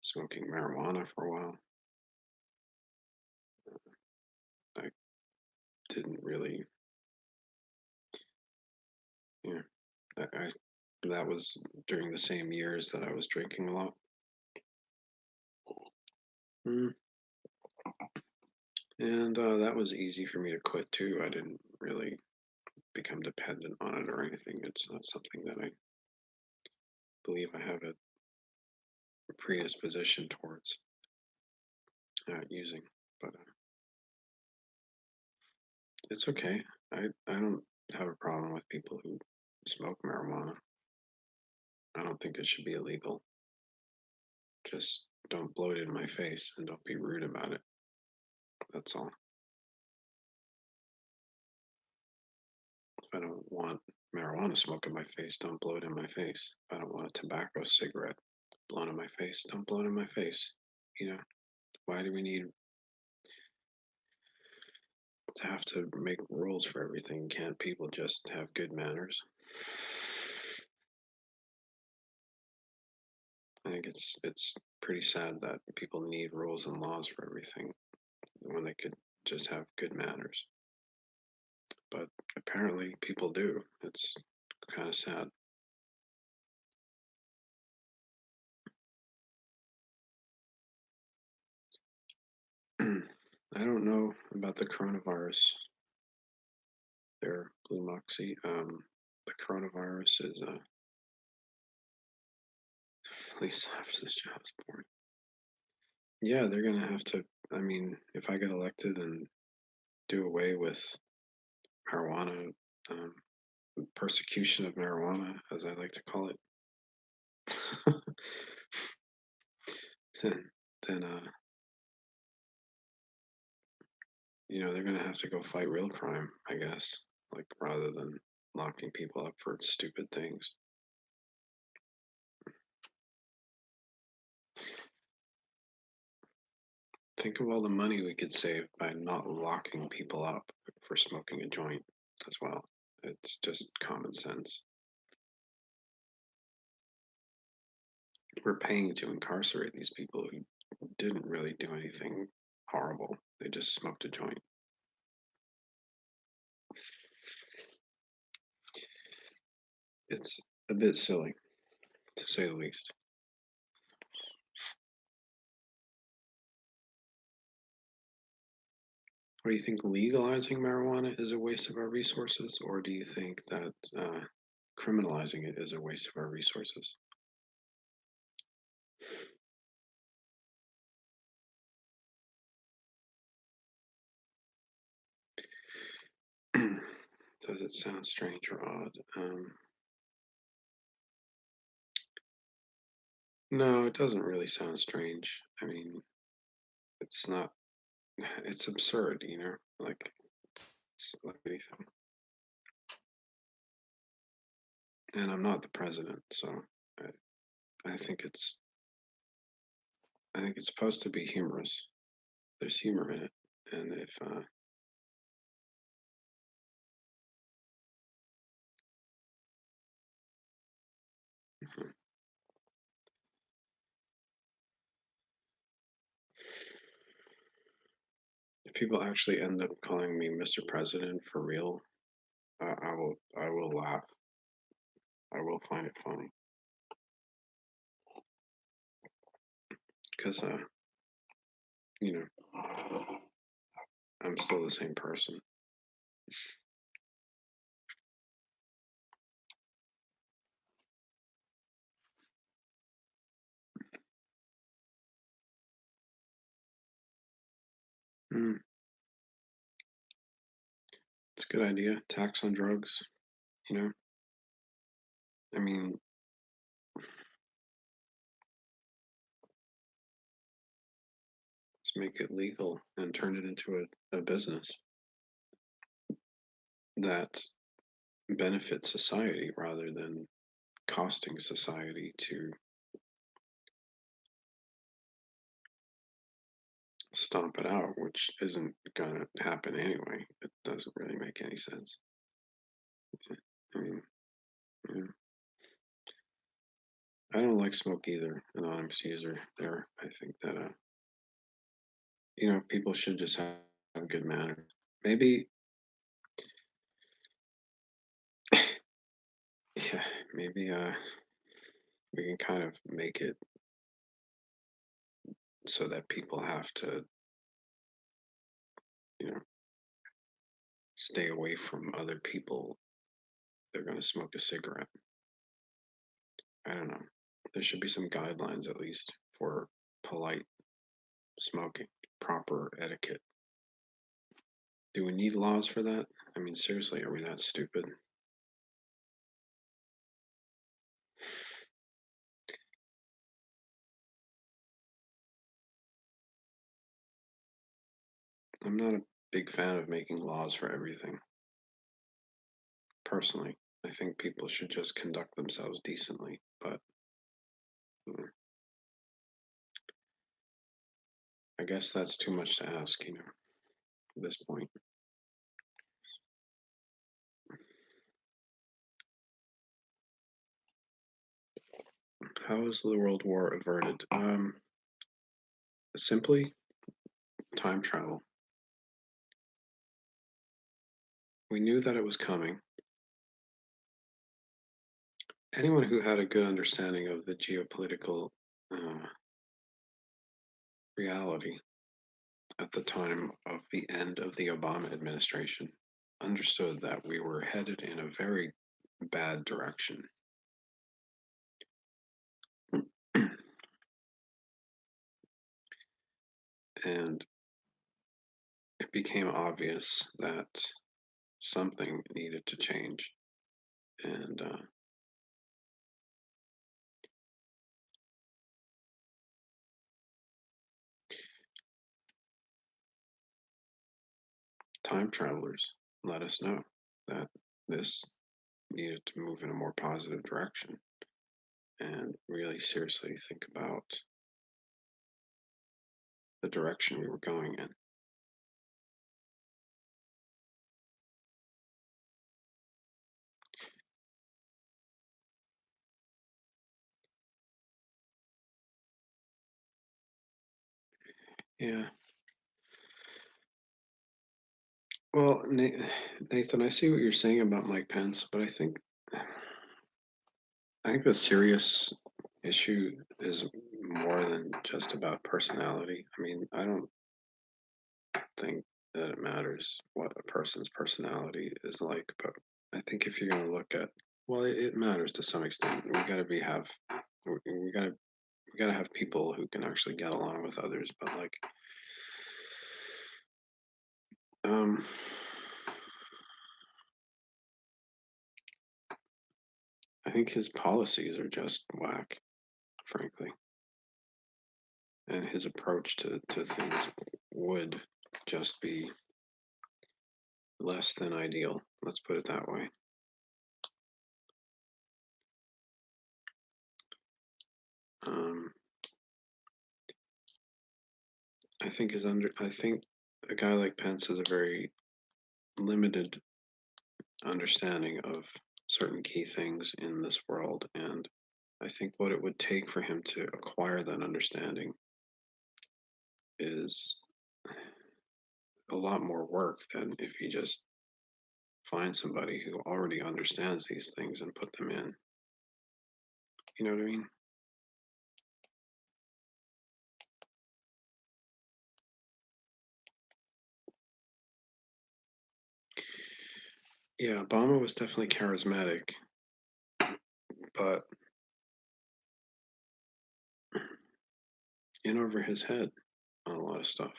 smoking marijuana for a while. I didn't really, you know, that was during the same years that I was drinking a lot. Mm. And that was easy for me to quit too. I didn't really become dependent on it or anything. It's not something that I believe I have a predisposition towards using. But it's okay. I don't have a problem with people who smoke marijuana. I don't think it should be illegal. Just don't blow it in my face and don't be rude about it. That's all. If I don't want marijuana smoke in my face, don't blow it in my face. If I don't want a tobacco cigarette blown in my face, don't blow it in my face. You know, why do we need to have to make rules for everything? Can't people just have good manners? I think it's pretty sad that people need rules and laws for everything when they could just have good manners. But apparently people do. It's kind of sad. I don't know about the coronavirus there, Blue Moxie. The coronavirus is at least half this job's boring. Yeah, they're gonna have to. I mean, if I get elected and do away with marijuana, um, persecution of marijuana, as I like to call it, then then they're gonna have to go fight real crime, I guess, like rather than locking people up for stupid things. Think of all the money we could save by not locking people up for smoking a joint as well. It's just common sense. We're paying to incarcerate these people who didn't really do anything horrible. They just smoked a joint. It's a bit silly, to say the least. What do you think? Legalizing marijuana is a waste of our resources, or do you think that criminalizing it is a waste of our resources? Does it sound strange or odd? No, it doesn't really sound strange. I mean, it's not. It's absurd, Like it's like anything. And I'm not the president, so I, I think it's. I think it's supposed to be humorous. There's humor in it, and if people actually end up calling me Mr. President for real, I will laugh. I will find it funny because you know I'm still the same person. Mm, it's a good idea. Tax on drugs, you know? I mean, let's make it legal and turn it into a business that benefits society rather than costing society to stomp it out, which isn't going to happen anyway. It doesn't really make any sense. I mean, yeah. I don't like smoke either, anonymous user there. I think that, people should just have good manners. Maybe, yeah, maybe we can kind of make it so that people have to, you know, stay away from other people. They're going to smoke a cigarette. I don't know. There should be some guidelines at least for polite smoking, proper etiquette. Do we need laws for that? I mean, seriously, are we that stupid? I'm not a big fan of making laws for everything. Personally, I think people should just conduct themselves decently, but mm, I guess that's too much to ask, at this point. How was the World War averted? Simply time travel. We knew that it was coming. Anyone who had a good understanding of the geopolitical uh, reality at the time of the end of the Obama administration understood that we were headed in a very bad direction. And it became obvious that something needed to change. And time travelers let us know that this needed to move in a more positive direction and really seriously think about the direction we were going in. Yeah. Well, Nathan, I see what you're saying about Mike Pence, but I think the serious issue is more than just about personality. I mean, I don't think that it matters what a person's personality is like, but I think if you're going to look at, well, it matters to some extent. We gotta have people who can actually get along with others. But like, um, I think his policies are just whack, frankly, and his approach to things would just be less than ideal. Let's put it that way. Um, I think a guy like Pence has a very limited understanding of certain key things in this world, and I think what it would take for him to acquire that understanding is a lot more work than if he just finds somebody who already understands these things and put them in. You know what I mean? Yeah, Obama was definitely charismatic, but in over his head on a lot of stuff.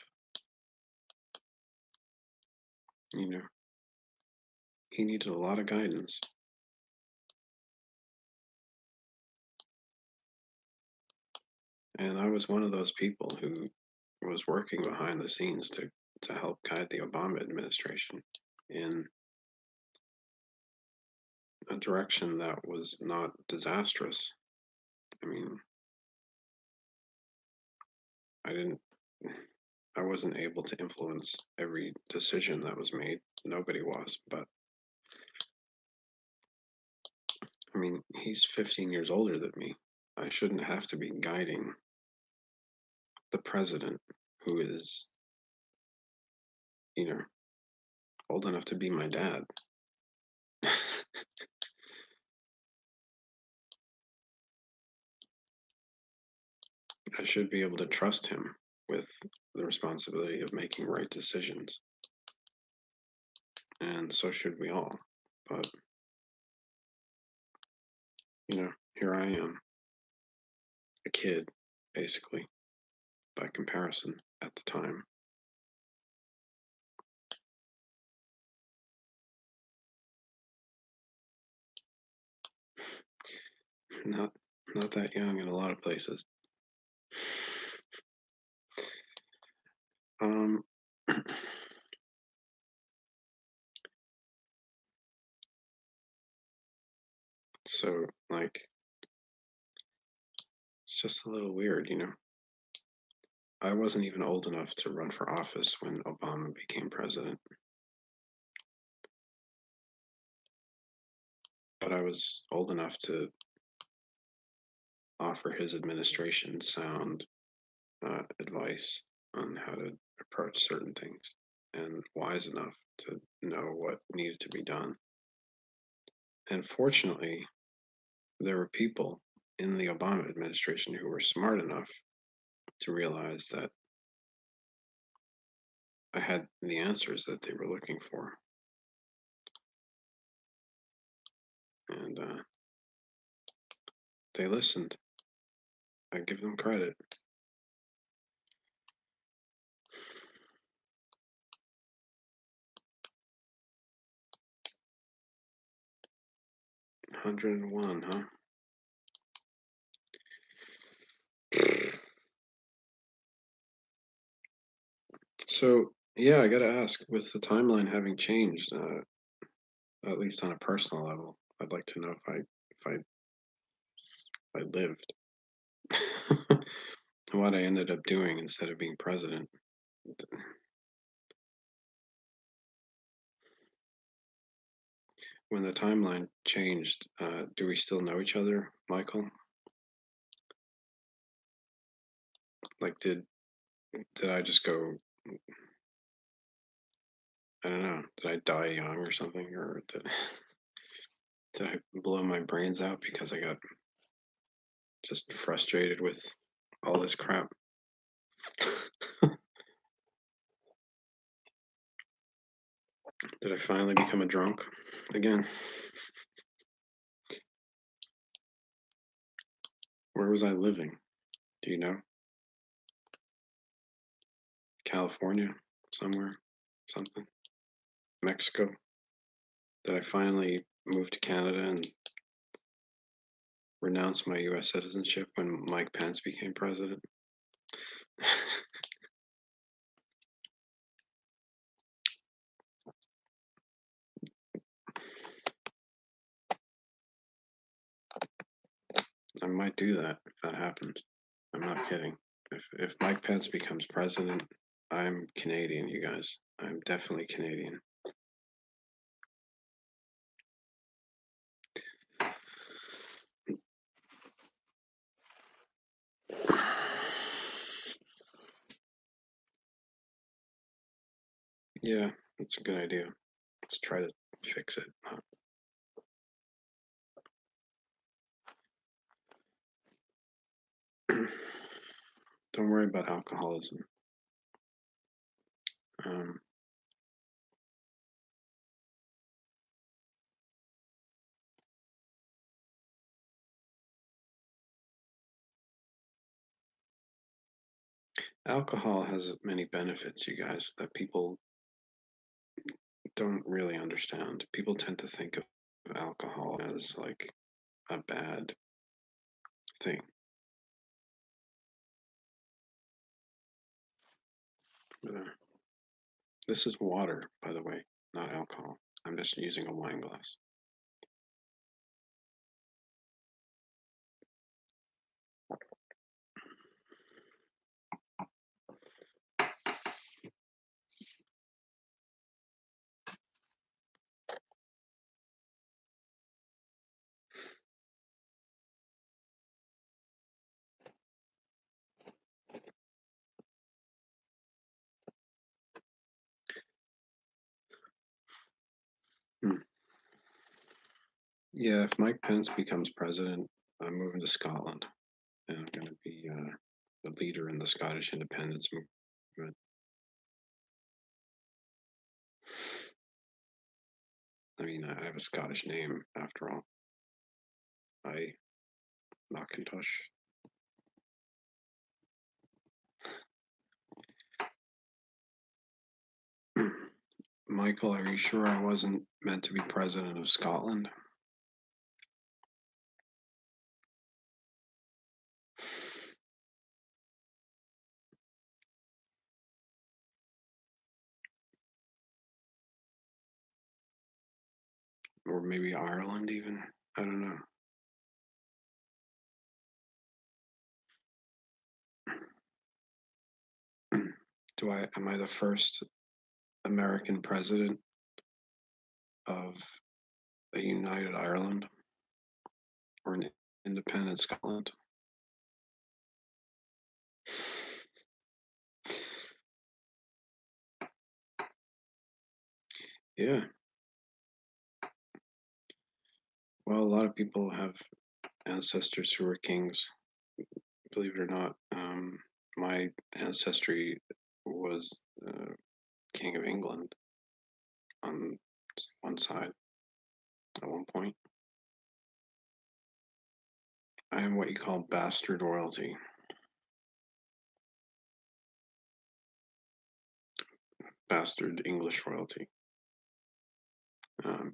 You know, he needed a lot of guidance. And I was one of those people who was working behind the scenes to help guide the Obama administration in a direction that was not disastrous. I mean, I didn't, I wasn't able to influence every decision that was made. Nobody was, but I mean, he's 15 years older than me. I shouldn't have to be guiding the president who is, you know, old enough to be my dad. I should be able to trust him with the responsibility of making right decisions. And so should we all. But, here I am, a kid, basically, by comparison at the time. Not not that young in a lot of places. Um so like it's just a little weird. I wasn't even old enough to run for office when Obama became president, but I was old enough to offer his administration sound advice on how to approach certain things and wise enough to know what needed to be done. And fortunately, there were people in the Obama administration who were smart enough to realize that I had the answers that they were looking for. And they listened. I give them credit. One 101, huh? So, yeah, I got to ask, with the timeline having changed, at least on a personal level, I'd like to know if I lived, what I ended up doing instead of being president. When the timeline changed, do we still know each other, Michael? Like, did I just go? I don't know. Did I die young or something, or did I blow my brains out because I got just frustrated with all this crap? Did I finally become a drunk again? Where was I living? Do you know? California, somewhere, something. Mexico. Did I finally move to Canada and renounce my U.S. citizenship when Mike Pence became president? I might do that if that happens. I'm not kidding. If Mike Pence becomes president, I'm Canadian, you guys. I'm definitely Canadian. Yeah, that's a good idea. Let's try to fix it. Don't worry about alcoholism. Um, Alcohol has many benefits, you guys, that people don't really understand. People tend to think of alcohol as like a bad thing. Uh, this is water, by the way, not alcohol. I'm just using a wine glass. Hmm. Yeah, if Mike Pence becomes president, I'm moving to Scotland, and I'm going to be the leader in the Scottish independence movement. I mean, I have a Scottish name after all. I Macintosh. Michael, are you sure I wasn't meant to be president of Scotland? Or maybe Ireland, even? I don't know. Am I the first American president of a united Ireland or an independent Scotland? Yeah. Well, a lot of people have ancestors who were kings, believe it or not. My ancestry was King of England on one side at one point. I am what you call bastard royalty. Bastard English royalty.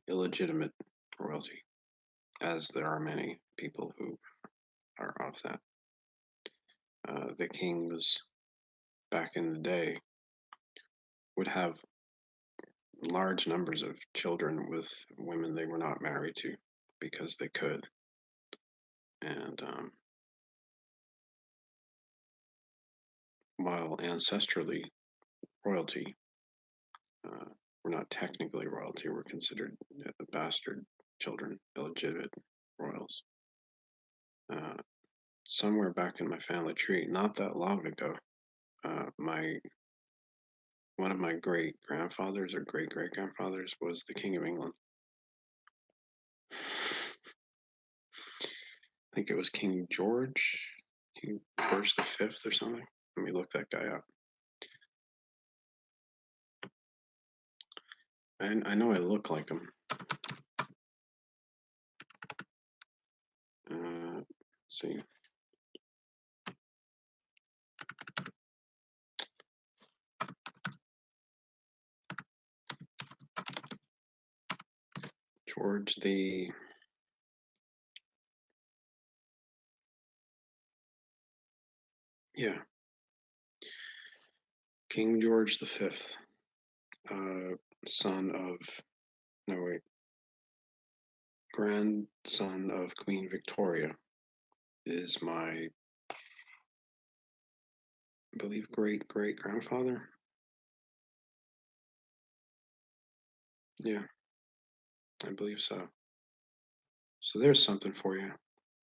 Illegitimate royalty, as there are many people who are of that. The kings back in the day would have large numbers of children with women they were not married to because they could. And while ancestrally royalty, uh, we're not technically royalty, we're considered bastard children, illegitimate royals. Uh, Somewhere back in my family tree, not that long ago, my one of my great grandfathers or great great grandfathers was the King of England. I think it was King George, King George the Fifth or something. Let me look that guy up. And I know I look like him. Let's see. George the yeah, King George the Fifth, son of no wait, grandson of Queen Victoria is my I believe great great grandfather. Yeah, I believe so. So there's something for you,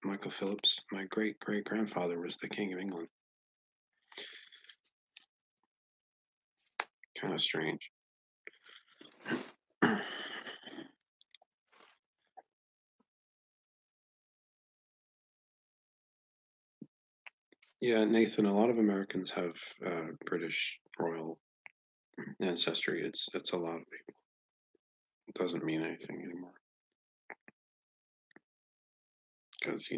Michael Phillips. My great great grandfather was the King of England. Kind of strange. Yeah, Nathan. A lot of Americans have British royal ancestry. It's a lot of people. It doesn't mean anything anymore because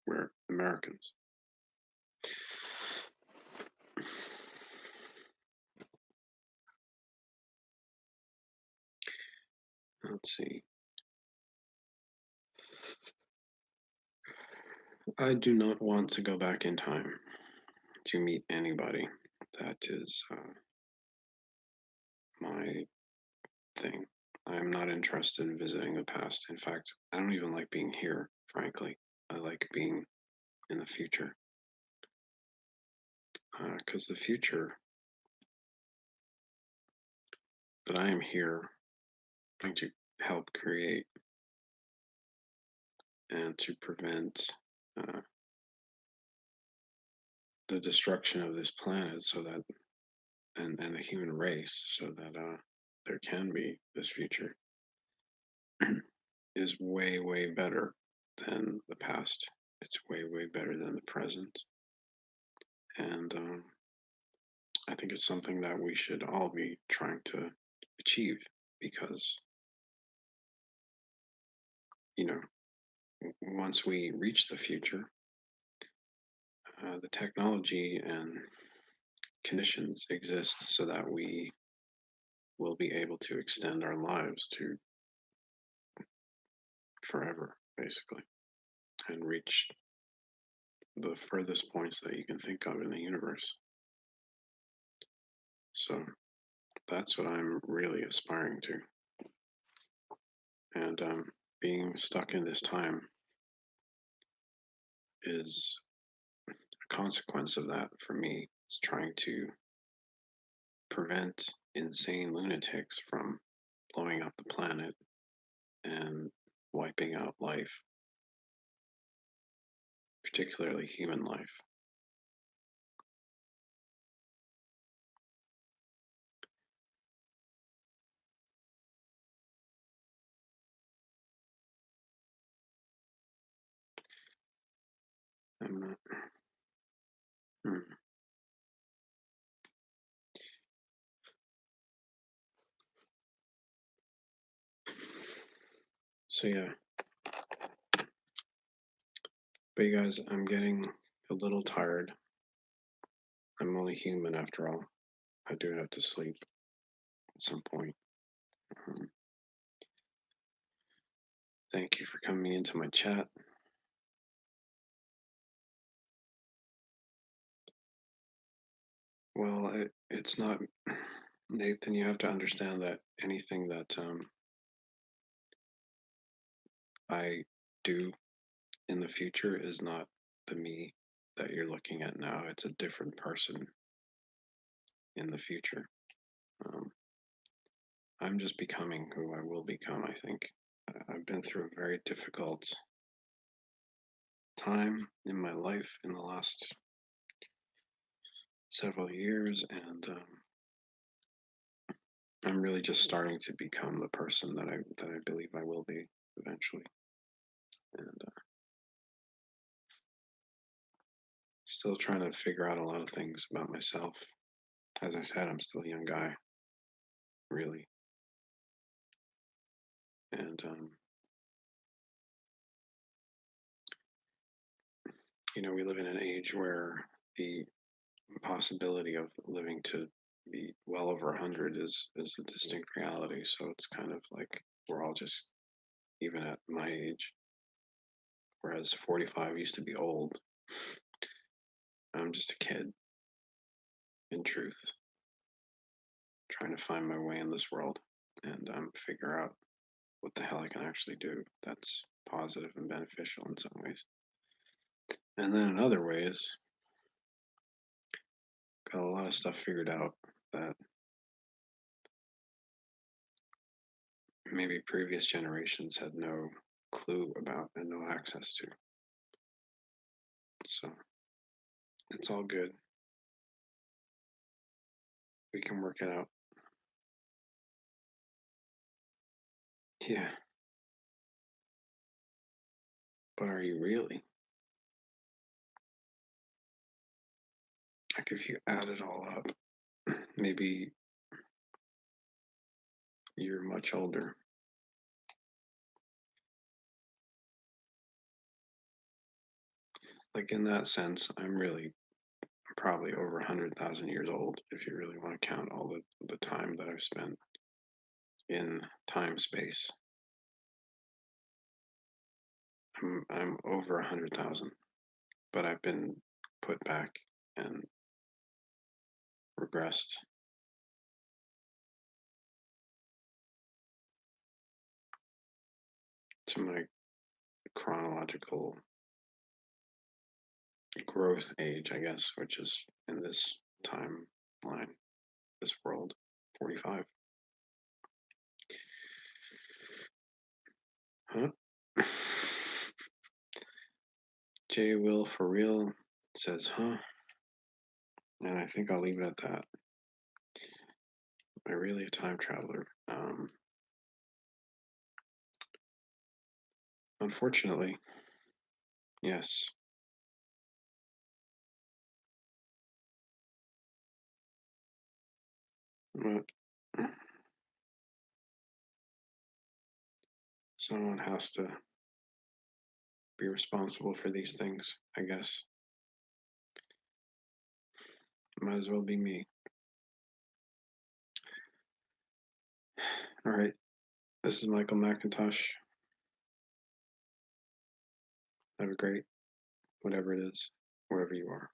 we're Americans. Let's see. I do not want to go back in time to meet anybody. That is my thing. I am not interested in visiting the past. In fact, I don't even like being here, frankly. I like being in the future. Because the future that I am here trying to help create and to prevent uh, the destruction of this planet so that and the human race so that there can be this future is way way better than the past. It's way way better than the present, and I think it's something that we should all be trying to achieve because you know once we reach the future, the technology and conditions exist so that we will be able to extend our lives to forever, basically, and reach the furthest points that you can think of in the universe. So that's what I'm really aspiring to. And being stuck in this time is a consequence of that for me. It's trying to prevent insane lunatics from blowing up the planet and wiping out life, particularly human life. I'm not, hmm. So yeah, but you guys, I'm getting a little tired. I'm only human after all. I do have to sleep at some point. Um, Thank you for coming into my chat. Well, it's not, Nathan, you have to understand that anything that I do in the future is not the me that you're looking at now. It's a different person in the future. Um, I'm just becoming who I will become, I think. I've been through a very difficult time in my life in the last several years, and I'm really just starting to become the person that I believe I will be eventually. And still trying to figure out a lot of things about myself. As I said, I'm still a young guy, really. And, we live in an age where the possibility of living to be well over 100 is a distinct reality. So it's kind of like we're all just, even at my age, whereas 45 used to be old, I'm just a kid, in truth, trying to find my way in this world and figure out what the hell I can actually do that's positive and beneficial in some ways. And then in other ways, got a lot of stuff figured out that maybe previous generations had no clue about and no access to. So it's all good. We can work it out. Yeah, but are you really? Like if you add it all up, maybe you're much older. Like in that sense, I'm really probably over 100,000 years old if you really want to count all the time that I've spent in time space. I'm over 100,000, but I've been put back and regressed to my chronological growth age, I guess, which is in this timeline, this world, 45. Huh? J Will for real says, huh? And I think I'll leave it at that. Am I really a time traveler? Unfortunately, yes. But someone has to be responsible for these things, I guess. Might as well be me. All right. This is Michael Macintosh. Have a great whatever it is, wherever you are.